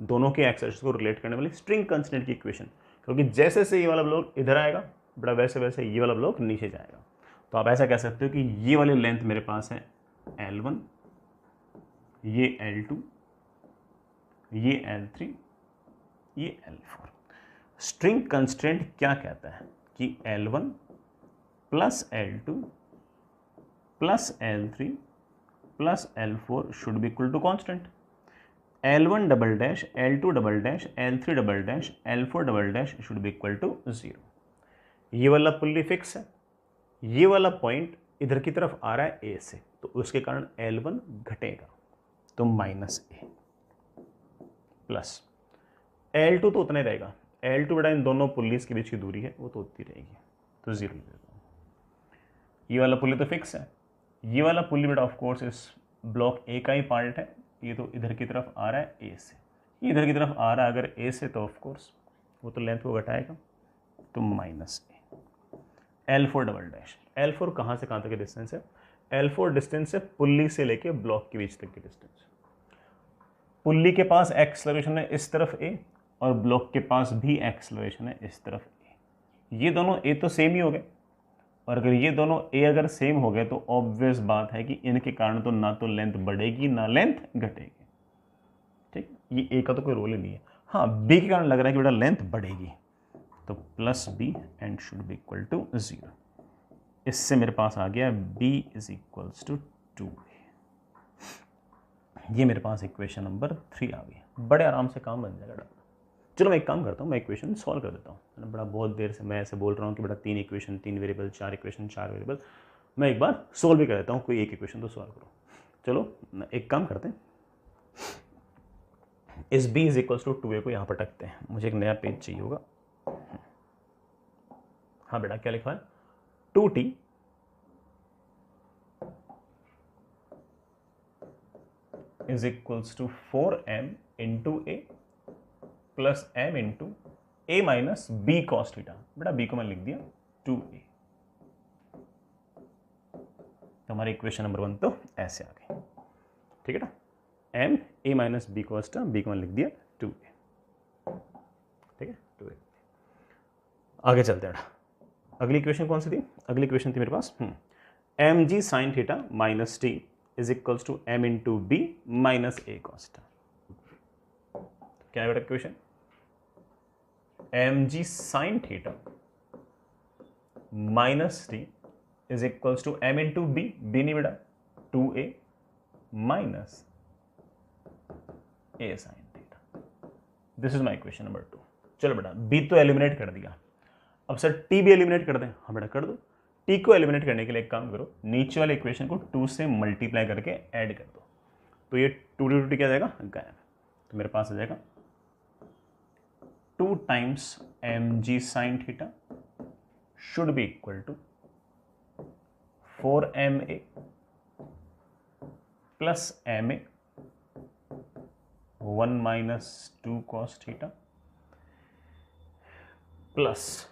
दोनों के एक्सेलरेशन को रिलेट करने वाली स्ट्रिंग कांस्टेंट की इक्वेशन, क्योंकि जैसे से ये वाला ब्लॉक इधर आएगा बड़ा, वैसे वैसे ये वाला ब्लॉक नीचे जाएगा। तो आप ऐसा कह सकते हो कि ये वाली लेंथ मेरे पास है L1, ये L2, ये L3, ये L4। स्ट्रिंग कंस्ट्रेंट क्या कहता है कि L1 plus L2 plus L3 plus L4 should be equal to constant. L1 double dash, L2 double dash, L3 double dash, L4 double dash should be equal to 0। ये वाला pulley fix है, ये वाला point इधर की तरफ आ रहा है ए से, तो उसके कारण L1 घटेगा, तो माइनस ए प्लस L2 तो उतना ही रहेगा। L2 बेटा इन दोनों पुल्लीज के बीच की दूरी है, वो तो उतनी रहेगी, तो 0 ले देता हूँ। ये वाला पुल्ली तो फिक्स है, ये वाला पुल्ली बेटा ऑफ कोर्स इस ब्लॉक ए का ही पार्ट है, ये तो इधर की तरफ आ रहा है ए से, ये इधर की तरफ आ रहा है अगर ए से, तो ऑफ कोर्स वो तो लेंथ को घटाएगा, तो माइनस ए। L4 double dash. L4 कहाँ से कहाँ तक का डिस्टेंस है? L4 डिस्टेंस है पुल्ली से लेके ब्लॉक के बीच तक की डिस्टेंस। पुल्ली के पास एक्सलरेशन है इस तरफ a और ब्लॉक के पास भी एक्सलरेशन है इस तरफ a। ये दोनों a तो सेम ही हो गए, और अगर ये दोनों a अगर सेम हो गए तो ऑब्वियस बात है कि इनके कारण तो ना तो लेंथ बढ़ेगी ना लेंथ घटेगी। ठीक, ये a का तो कोई रोल ही नहीं है। हाँ, b के कारण लग रहा है कि बेटा लेंथ बढ़ेगी, तो plus B and should be equal to 0। इससे मेरे पास आ गया b इज इक्वल्स टू 2। ये मेरे पास इक्वेशन नंबर 3 आ गई। बड़े आराम से काम बन जाएगा। चलो मैं एक काम करता हूँ, मैं इक्वेशन सॉल्व कर देता हूँ। बड़ा बहुत देर से मैं ऐसे बोल रहा हूँ कि बेटा 3 इक्वेशन 3 वेरिएबल, 4 इक्वेशन 4 वेरिएबल, मैं एक बार सॉल्व भी कर देता हूँ। कोई एक इक्वेशन तो सॉल्व करो। चलो एक काम करते हैं, इस b is equals to 2a को यहाँ पर रखते हैं। मुझे एक नया पेज चाहिए होगा। हाँ बेटा, क्या लिखा है? 2t is equals to 4m into a plus m into a minus b cos theta. बेटा b को मैं लिख दिया 2a। तो हमारी इक्वेशन नंबर 1 तो ऐसे आ गई। ठीक है ना, m a minus b cos theta, b को मैं लिख दिया 2a। ठीक है, 2a। आगे चलते हैं। अगली इक्वेशन कौन सी थी? अगली इक्वेशन थी मेरे पास m ji sine theta minus T is equals to m into b minus A cos theta. क्या है बेटा equation? M ji sine theta minus T is equals to m into b, b नहीं बेटा 2a minus a sine theta. This is my equation number 2। चलो बेटा, B तो eliminate कर दिया। अब सर टी भी एलिमिनेट कर दें? हाँ बेटा कर दो। टी को एलिमिनेट करने के लिए एक काम करो, नीचे वाले इक्वेशन को 2 से मल्टीप्लाई करके ऐड कर दो, तो ये 2 डी क्या जाएगा? गायब। तो मेरे पास आ जाएगा 2 times M ji sine theta should be equal to 4ma plus ma 1 minus 2 cos theta plus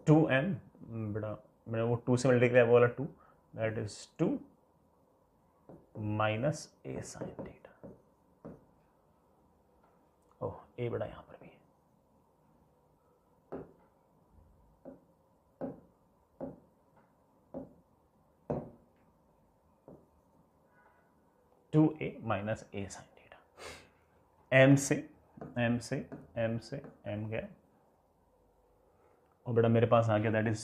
2m, बेटा मैंने वो 2 से मल्टीप्लाई वो वाला 2, that is 2 minus a sine theta. Oh, a बड़ा यहां पर भी है। Two a minus a sine theta. M से एम गया, और बेटा मेरे पास आ गया that is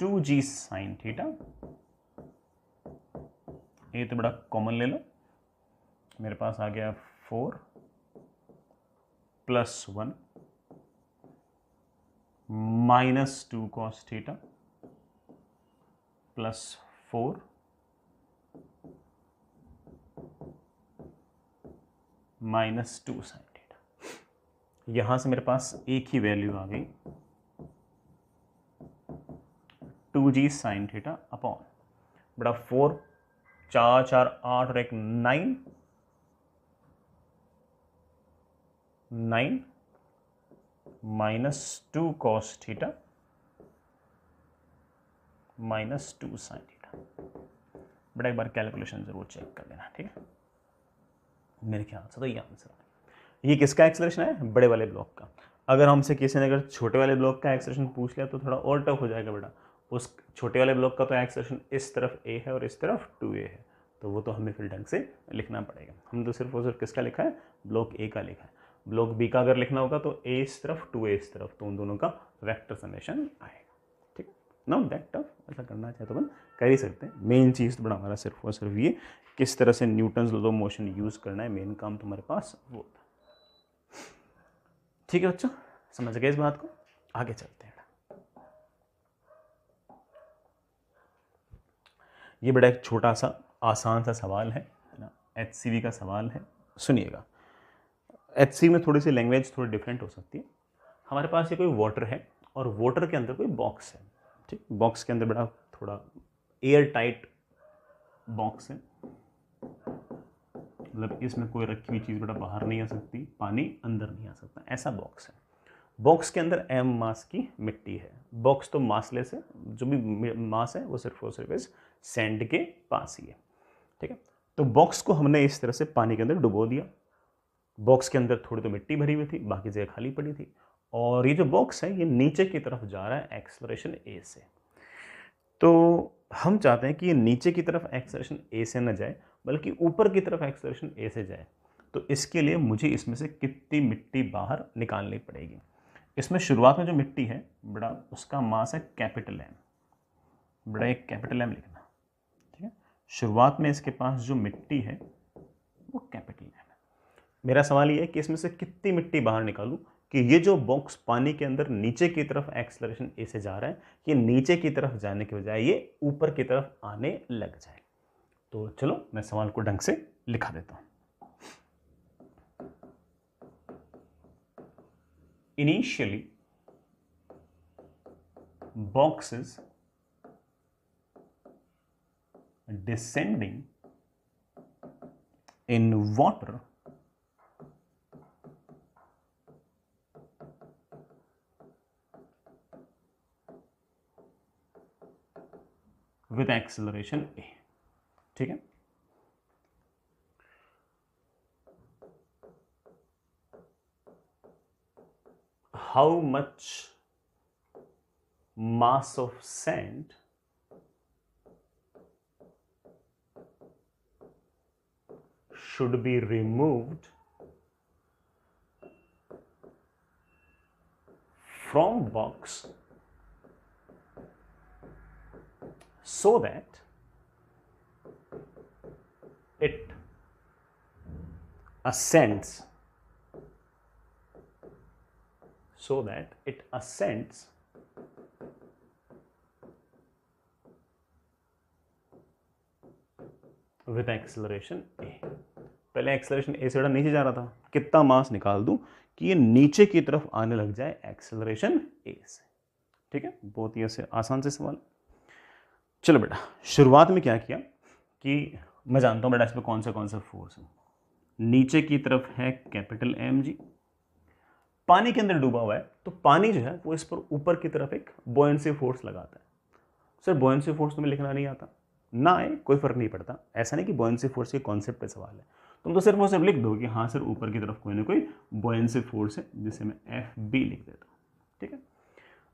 2g sine theta. ये तो बड़ा कॉमन ले लो, मेरे पास आ गया 4 plus 1 minus 2 cos theta plus 4 minus 2 sine theta. यहां से मेरे पास एक ही वैल्यू आ गई 2g साइन थीटा अपॉन बड़ा 4 4 4 8 और एक 9 minus 2 cos theta minus 2 sine theta. बड़ा एक बार कैलकुलेशन जरूर चेक कर लेना, ठीक है? मेरे ख्याल से तो ये आंसर है। ये किसका एक्सेलरेशन है? बड़े वाले ब्लॉक का। अगर हमसे किसी ने अगर छोटे वाले ब्लॉक का एक्सेलरेशन पूछ लिया तो थोड़ा और टफ हो जाएगा बेटा। उस छोटे वाले ब्लॉक का तो एक्सेलरेशन इस तरफ a है और इस तरफ 2a है, तो वो तो हमें फिर ढंग से लिखना पड़ेगा। हम तो सिर्फ और सिर्फ किसका लिखा है? ब्लॉक a का लिखा है। ब्लॉक b का अगर लिखना होगा तो a इस तरफ 2a इस तरफ, तो उन दोनों का वेक्टर समेशन आएगा। ठीक, नॉट दैट टफ। ऐसा करना चाहे तो अपन कर ही सकते हैं। मेन चीज़ तो बड़ा हमारा सिर्फ और सिर्फ ये किस तरह से Newton's law of motion use करना है, मेन काम तुम्हारे पास वो था। ठीक है बच्चों, समझ गए इस बात को? आगे चलते हैं। ये बड़ा एक छोटा सा आसान सा सवाल है ना, HCV का सवाल है। सुनिएगा, HCV में थोड़ी सी लैंग्वेज थोड़ी डिफरेंट हो सकती है। हमारे पास ये कोई वाटर है और वाटर के अंदर कोई बॉक्स है। ठीक, बॉक्स के अंदर बड़ा थोड़ा एयर टाइट बॉक्स है, मतलब इसमें कोई रखी हुई चीज़ बड़ा बाहर नहीं आ सकती, पानी अंदर नहीं आ सकता, ऐसा बॉक्स है। बॉक्स के अंदर m मास की मिट्टी है। बॉक्स तो मासलेस है, जो भी मास है वो सिर्फ और सिर्फ इस सैंड के पास ही है। ठीक है, तो बॉक्स को हमने इस तरह से पानी के अंदर डुबो दिया। बॉक्स के अंदर थोड़ी तो मिट्टी भरी हुई थी, बाकी जगह खाली पड़ी थी, और ये जो बॉक्स है ये नीचे की तरफ जा रहा है एक्सेलरेशन a से। तो हम चाहते हैं कि ये नीचे की तरफ एक्सेलरेशन a से न जाए, बल्कि ऊपर की तरफ एक्सेलरेशन a से जाए। तो इसके लिए मुझे इसमें से कितनी मिट्टी बाहर निकालनी पड़ेगी। इसमें शुरुआत में जो मिट्टी है बड़ा, उसका मास है कैपिटल M, बड़ा एक कैपिटल M लिखना। ठीक है, शुरुआत में इसके पास जो मिट्टी है वो कैपिटल M है। मेरा सवाल ये है कि इसमें से कितनी मिट्टी बाहर निकालूं कि ये जो बॉक्स पानी के अंदर नीचे की तरफ एक्सेलरेशन a से जा रहा है, ये नीचे की तरफ जाने के बजाय ये ऊपर की तरफ आने लग जाए। तो चलो मैं सवाल को ढंग से लिखा देता हूं। Initially, box is descending in water with acceleration a। ठीक है, how much mass of sand should be removed from box so that it ascends with acceleration a। पहले एक्सेलरेशन a से बड़ा नीचे जा रहा था, कितना मास निकाल दूं कि ये नीचे की तरफ आने लग जाए एक्सेलरेशन a से। ठीक है, बहुत ही ऐसे आसान से सवाल। चलो बेटा, शुरुआत में क्या किया कि मैं जानता हूं बेटा इसमें कौन सा फोर्स है। नीचे की तरफ है कैपिटल M जी, पानी के अंदर डूबा हुआ है, तो पानी जो है वो इस पर ऊपर की तरफ एक बॉयंसी फोर्स लगाता है। सर बॉयंसी फोर्स तुम्हें लिखना नहीं आता, ना आए कोई फर्क नहीं पड़ता। ऐसा नहीं कि बॉयंसी फोर्स के कॉन्सेप्ट पे सवाल है, तुम तो सिर्फ वो सिर्फ लिख दो कि हाँ सर ऊपर की तरफ कोई ना कोई बॉयंसी फोर्स है, जिसे मैं FB लिख देता हूँ। ठीक है,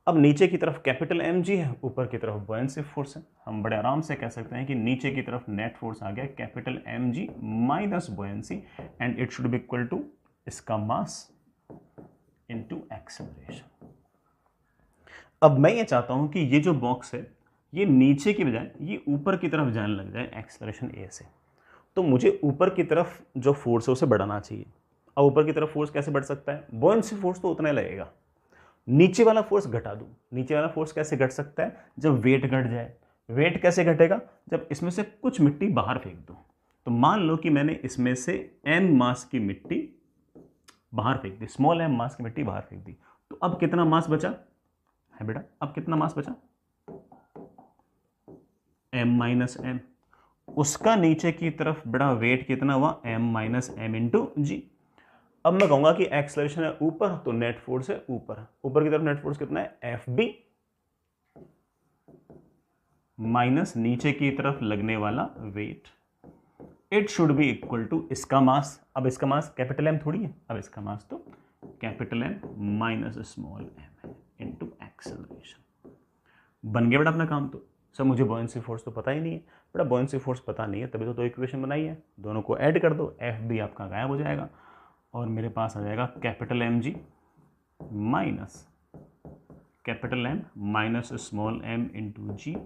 अब नीचे की तरफ कैपिटल MG है, ऊपर की तरफ बॉयंसी फोर्स है। हम बड़े आराम से कह सकते हैं कि नीचे की तरफ नेट फोर्स आ गया capital MG minus buoyancy, and it should be equal to इसका मास इनटू एक्सेलरेशन। अब मैं ये चाहता हूं कि ये जो बॉक्स है ये नीचे की बजाय ये ऊपर की तरफ जाने लग जाए एक्सेलरेशन a से। तो मुझे ऊपर की तरफ जो फोर्स है उसे बढ़ाना चाहिए। अब ऊपर की तरफ फोर्स कैसे बढ़ सकता है, बॉयंसी फोर्स तो उतना ही लगेगा, नीचे वाला फोर्स घटा दूं। नीचे वाला फोर्स कैसे घट सकता है, जब वेट घट जाए। वेट कैसे घटेगा, जब इसमें से कुछ मिट्टी बाहर फेंक दूं। तो मान लो कि मैंने इसमें से m मास की मिट्टी बाहर फेंक दी, स्मॉल m मास की मिट्टी बाहर फेंक दी, तो अब कितना मास बचा है बेटा, अब कितना मास बचा, m माइनस m, उसका नीचे की तरफ बड़ा वेट कितना हुआ, m माइनस m इंटू जी। अब मैं कहूंगा कि एक्सेलरेशन है ऊपर, तो नेट फोर्स है ऊपर, ऊपर की तरफ नेट फोर्स कितना है, FB माइनस नीचे की तरफ लगने वाला weight, it should be equal to इसका मास। अब इसका मास कैपिटल M थोड़ी है, अब इसका मास तो capital M minus small m into acceleration. बन गया बेटा अपना काम। तो सर मुझे बॉयंसी फोर्स तो पता ही नहीं है, बेटा बॉयंसी फोर्स पता नहीं है तभी तो इक्वेशन बनाई है, दोनों को ऐड कर दो, FB आपका गायब हो जाएगा और मेरे पास आ जाएगा capital MG minus capital M minus small m into G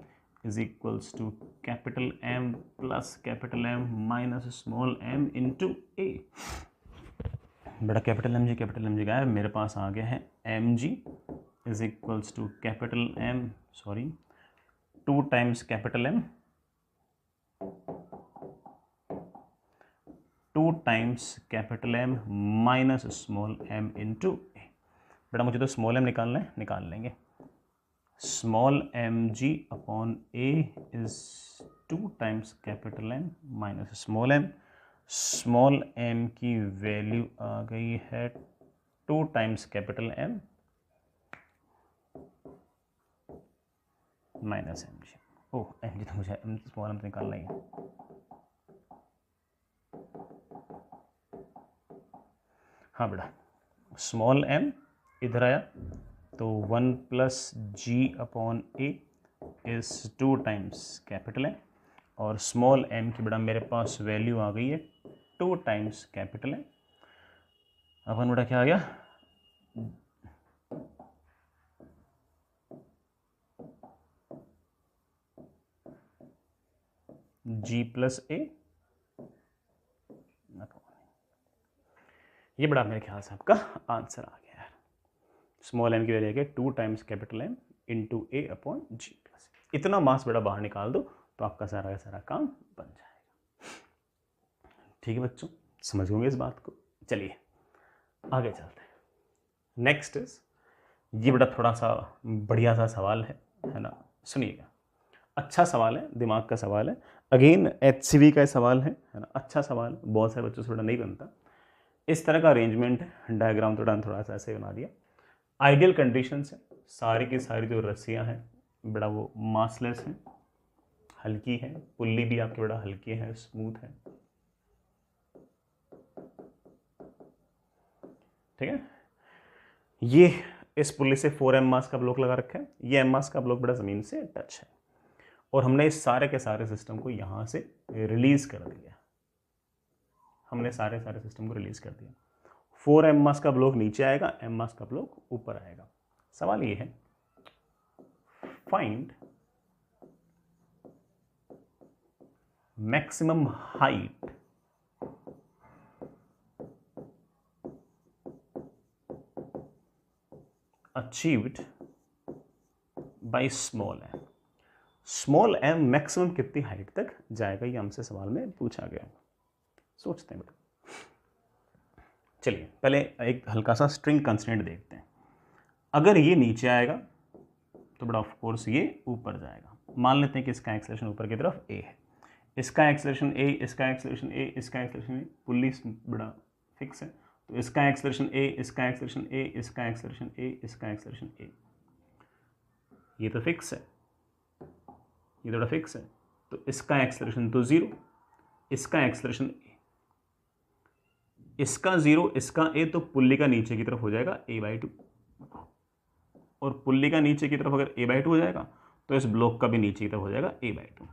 is equals to capital M plus capital M minus small m into A। बड़ा कैपिटल एम जी गायब, मेरे पास आ गया है mg is equals to capital M, sorry 2 times capital M 2 times capital M minus small m into A। बेटा मुझे तो स्मॉल m निकालना है, निकाल लेंगे। Small mg upon a is 2 times capital M minus small m। Small m की value आ गई है 2 times capital M minus M g. Oh m g तो मुझे एम स्मॉल एम निकालना ही है। हाँ बेटा, स्मॉल एम इधर आया तो 1 plus G upon A is 2 times capital M, और स्मॉल एम की बेटा मेरे पास वैल्यू आ गई है 2 टाइम्स कैपिटल एम। अपन बेटा क्या आ गया, जी प्लस ए। ये बड़ा मेरे ख्याल से आपका आंसर आ गया है। स्मॉल एम की वैल्यू है 2 टाइम्स कैपिटल एम इंटू ए अपॉन जी प्लस। इतना मास बेटा बाहर निकाल दो तो आपका सारा का सारा काम बन जाएगा। ठीक है बच्चों, समझ होंगे इस बात को। चलिए आगे चलते हैं। नेक्स्ट इज, ये बेटा थोड़ा सा बढ़िया सा सवाल है ना, सुनिएगा। अच्छा सवाल है, दिमाग का सवाल है, अगेन एचसीवी का सवाल है ना। अच्छा सवाल, बहुत सारे बच्चों से थोड़ा नहीं बनता। इस तरह का अरेंजमेंट है, डायग्राम थोड़ा सा ऐसे बना दिया। आइडियल कंडीशन है, सारी की सारी जो रस्सियां हैं बड़ा वो मासलेस हैं, हल्की है, पुल्ली भी आपके बड़ा हल्की है, स्मूथ है। ठीक है, ये इस पुल्ली से 4 एम मास का ब्लॉक लगा रखा है, ये एम मास का ब्लॉक बड़ा जमीन से टच है, और हमने इस सारे के सारे सिस्टम को यहां से रिलीज कर दिया। हमने सारे सिस्टम को रिलीज कर दिया। 4 एम मास का ब्लॉक नीचे आएगा, एम मास का ब्लॉक ऊपर आएगा। सवाल ये है, find maximum height achieved by small M. Small M maximum कितनी हाइट तक जाएगा, ये हमसे सवाल में पूछा गया। सोचते हैं बेटा। चलिए पहले एक हल्का सा स्ट्रिंग कंस्ट्रेंट देखते हैं। अगर ये नीचे आएगा तो बड़ा ऑफ कोर्स ये ऊपर जाएगा। मान लेते हैं कि इसका एक्सेलरेशन ऊपर की तरफ ए है, इसका एक्सेलरेशन ए, इसका एक्सेलरेशन ए, इसका एक्सेलरेशन ए, पुल्ली बड़ा फिक्स है, तो इसका एक्सेलरेशन ए, इसका एक्सेलरेशन ए, इसका एक्सेलरेशन ए, इसका एक्सेलरेशन ए, ये तो फिक्स है, ये थोड़ा फिक्स है, तो इसका एक्सेलरेशन तो 0, इसका एक्सेलरेशन ए, इसका 0, इसका ए, तो पुल्ली का नीचे की तरफ हो जाएगा a/2, और पुल्ली का नीचे की तरफ अगर a/2 हो जाएगा तो इस ब्लॉक का भी नीचे की तरफ हो जाएगा a/2।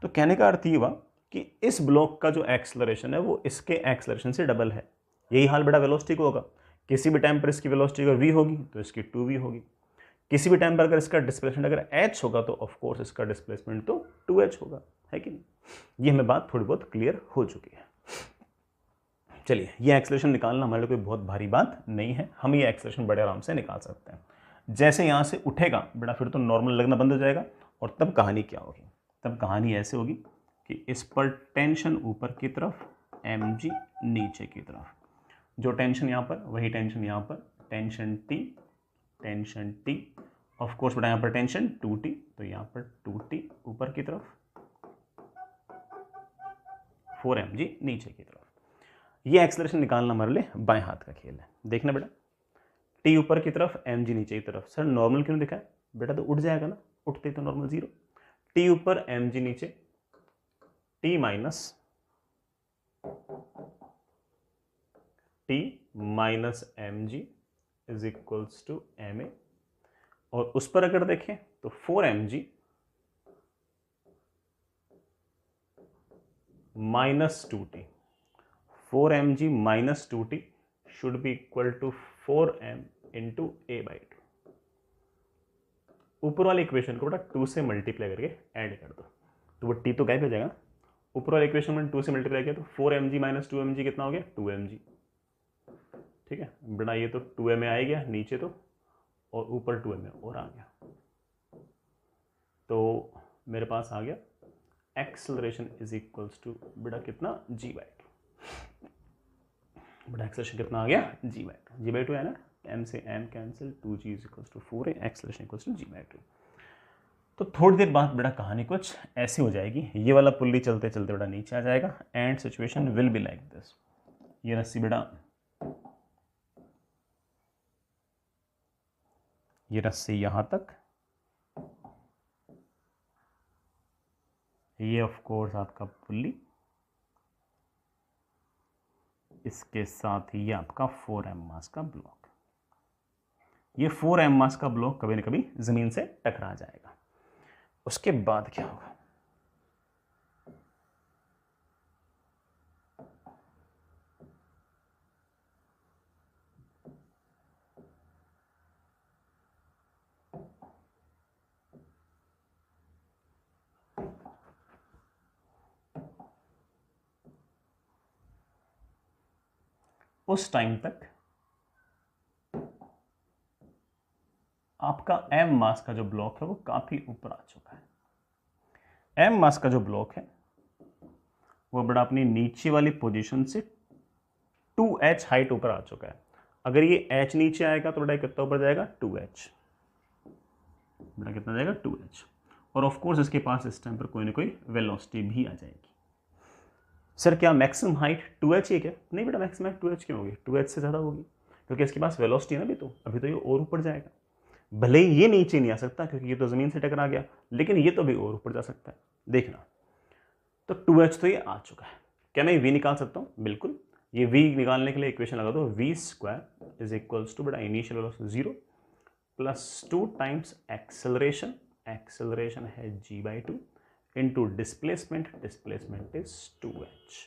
तो कहने का अर्थ ये हुआ कि इस ब्लॉक का जो एक्सेलरेशन है वो इसके एक्सेलरेशन से डबल है। यही हाल बेटा वेलोसिटी को होगा। किसी भी टाइम पर इसकी वेलोसिटी अगर v होगी तो इसकी 2v होगी। किसी भी टाइम पर अगर इसका डिस्प्लेसमेंट अगर h होगा तो ऑफ कोर्स इसका डिस्प्लेसमेंट तो 2h होगा, है कि नहीं। ये हमें बात थोड़ी बहुत क्लियर हो चुकी है। चलिए, ये एक्सेलरेशन निकालना हमारे लिए कोई बहुत भारी बात नहीं है, हम ये एक्सेलरेशन बड़े आराम से निकाल सकते हैं। जैसे यहाँ से उठेगा बेटा फिर तो नॉर्मल लगना बंद हो जाएगा, और तब कहानी क्या होगी, तब कहानी ऐसे होगी कि इस पर टेंशन ऊपर की तरफ, mg नीचे की तरफ, जो टेंशन यहाँ पर वही टेंशन यहाँ पर, टेंशन T ऑफ कोर्स बेटा यहाँ पर टेंशन 2T, तो यहाँ पर 2T ऊपर की तरफ, 4mg नीचे की तरफ। ये एक्सेलरेशन निकालना हमारे लिए बाएं हाथ का खेल है। देखना बेटा, टी ऊपर की तरफ, mg नीचे की तरफ। सर नॉर्मल क्यों दिखा है बेटा, तो उठ जाएगा ना, उठते तो नॉर्मल 0। टी ऊपर, mg नीचे, T minus mg is equals to ma, और उस पर अगर देखें तो 4mg minus 2t, 4mg minus 2t should be equal to 4m into a/2। ऊपर वाली इक्वेशन को बेटा 2 से मल्टीप्लाई करके ऐड कर दो, तो वो t तो गायब हो जाएगा। ऊपर वाली इक्वेशन में 2 से मल्टीप्लाई किया तो 4mg माइनस 2mg कितना हो गया, 2mg। ठीक है बेटा, ये तो 2ma आ गया नीचे तो, और ऊपर 2ma और आ गया, तो मेरे पास आ गया एक्सेलरेशन इज इक्वल्स टू बेटा कितना, g/2। बेटा एक्सेलरेशन कितना आ गया, g/2 है ना, m से m cancel, 2g is equals to 4a, acceleration equals to g/2। तो थोड़ी देर बाद बेटा कहानी कुछ ऐसी हो जाएगी, ये वाला पुल्ली चलते चलते बेटा नीचे आ जाएगा, and situation will be like this. ये रस्सी बेटा, ये रस्सी यहां तक, ये ऑफ कोर्स आपका पुल्ली, इसके साथ ही ये आपका 4m मास का ब्लॉक। ये 4m मास का ब्लॉक कभी ना कभी जमीन से टकरा जाएगा। उसके बाद क्या होगा, उस टाइम तक आपका m मास का जो ब्लॉक है वो काफी ऊपर आ चुका है। m मास का जो ब्लॉक है वो बड़ा अपनी नीचे वाली पोजीशन से 2h हाइट ऊपर आ चुका है। अगर ये h नीचे आएगा तो बड़ा कितना ऊपर जाएगा, 2h, बड़ा कितना जाएगा, 2h। और ऑफ कोर्स इसके पास इस टाइम पर कोई ना कोई वेलोसिटी भी आ जाएगी। सर क्या मैक्सिमम हाइट 2h है क्या? नहीं बेटा, मैक्सिमम हाइट 2h क्यों होगी, 2h से ज़्यादा होगी, क्योंकि इसके पास वेलोसिटी है ना। अभी तो ये और ऊपर जाएगा। भले ही ये नीचे नहीं आ सकता क्योंकि ये तो ज़मीन से टकरा गया, लेकिन ये तो भी और ऊपर जा सकता है। देखना, तो 2h तो ये आ चुका है। क्या मैं v निकाल सकता हूँ? बिल्कुल। ये v निकालने के लिए इक्वेशन लगा दो, v square is equals to बेटा initial velocity 0 plus 2 times acceleration, acceleration है g/2 into displacement, displacement is 2h।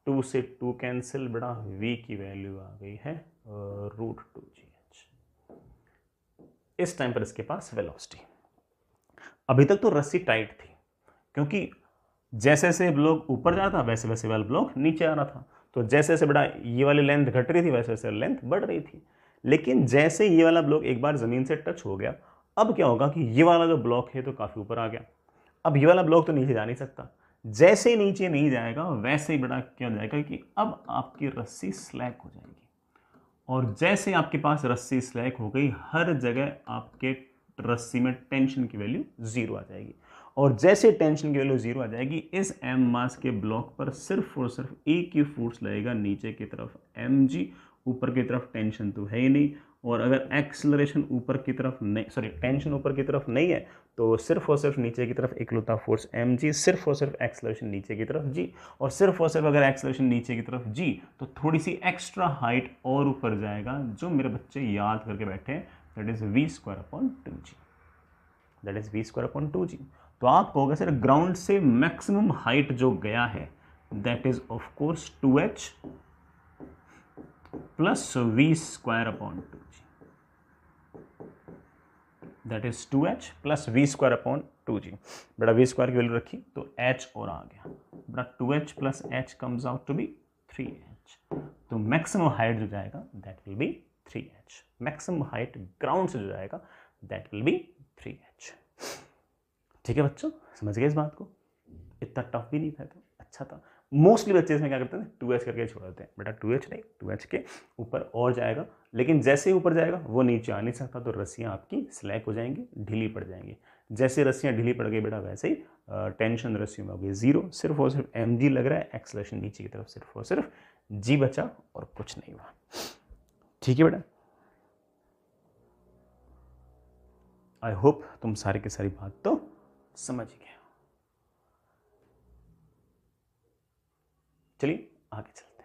2 से 2 कैंसिल, बेटा v की वैल्यू आ गई है √2gh। इस टाइम पर इसके पास वेलोसिटी, अभी तक तो रस्सी टाइट थी क्योंकि जैसे जैसे ब्लॉक ऊपर जा रहा था वैसे वैसे वाला ब्लॉक नीचे आ रहा था। तो जैसे जैसे बड़ा ये वाली लेंथ घट रही थी वैसे वैसे लेंथ बढ़ रही थी। लेकिन जैसे ये वाला ब्लॉक एक बार ज़मीन से टच हो गया, अब क्या होगा कि ये वाला जो ब्लॉक है तो काफ़ी ऊपर आ गया। अब ये वाला ब्लॉक तो नीचे जा नहीं सकता। जैसे ही नीचे नहीं जाएगा वैसे ही बड़ा क्या हो जाएगा कि अब आपकी रस्सी स्लैक हो जाएगी। और जैसे आपके पास रस्सी स्लैक हो गई, हर जगह आपके रस्सी में टेंशन की वैल्यू 0 आ जाएगी। और जैसे टेंशन की वैल्यू 0 आ जाएगी, इस m मास के ब्लॉक पर सिर्फ और सिर्फ एक ही फोर्स लगेगा नीचे की तरफ, mg। ऊपर की तरफ टेंशन तो है ही नहीं। और अगर एक्सेलरेशन ऊपर की तरफ नहीं, सॉरी टेंशन ऊपर की तरफ नहीं है, तो सिर्फ और सिर्फ नीचे की तरफ इकलौता फोर्स mg, सिर्फ और सिर्फ एक्सेलरेशन नीचे की तरफ g। और सिर्फ और सिर्फ अगर एक्सेलरेशन नीचे की तरफ g, तो थोड़ी सी एक्स्ट्रा हाइट और ऊपर जाएगा, जो मेरे बच्चे याद करके बैठे हैं, that is v²/2g, that is v²/2g। तो आप कहोगे सर ग्राउंड से मैक्सिमम हाइट जो गया है that is of course 2h plus v²/2g, that is 2h plus v²/2g। बेटा v² की वैल्यू रखी तो h और आ गया, बेटा 2h plus h comes out to be 3h। तो मैक्सिमम हाइट जो जाएगा that will be 3h। Maximum height ground से जो जाएगा दैट विल बी 3h। ठीक है बच्चों, समझ गए इस बात को? इतना टफ भी नहीं था, तो अच्छा था। मोस्टली बच्चे इसमें क्या करते हैं, 2h करके छोड़ देते हैं। बेटा 2h नहीं, 2h के ऊपर और जाएगा, लेकिन जैसे ही ऊपर जाएगा वो नीचे आ नहीं सकता, तो रस्सियाँ आपकी स्लैक हो जाएंगी, ढीली पड़ जाएंगी। जैसे रस्सियाँ ढीली पड़ गई बेटा, वैसे ही टेंशन रस्सियों में हो गई 0। सिर्फ और सिर्फ mg लग रहा है, एक्सेलरेशन नीचे की तरफ सिर्फ और सिर्फ g बचा और कुछ नहीं हुआ। ठीक है बेटा, आई होप तुम सारी की सारी बात तो समझ गए। चलिए आगे चलते हैं।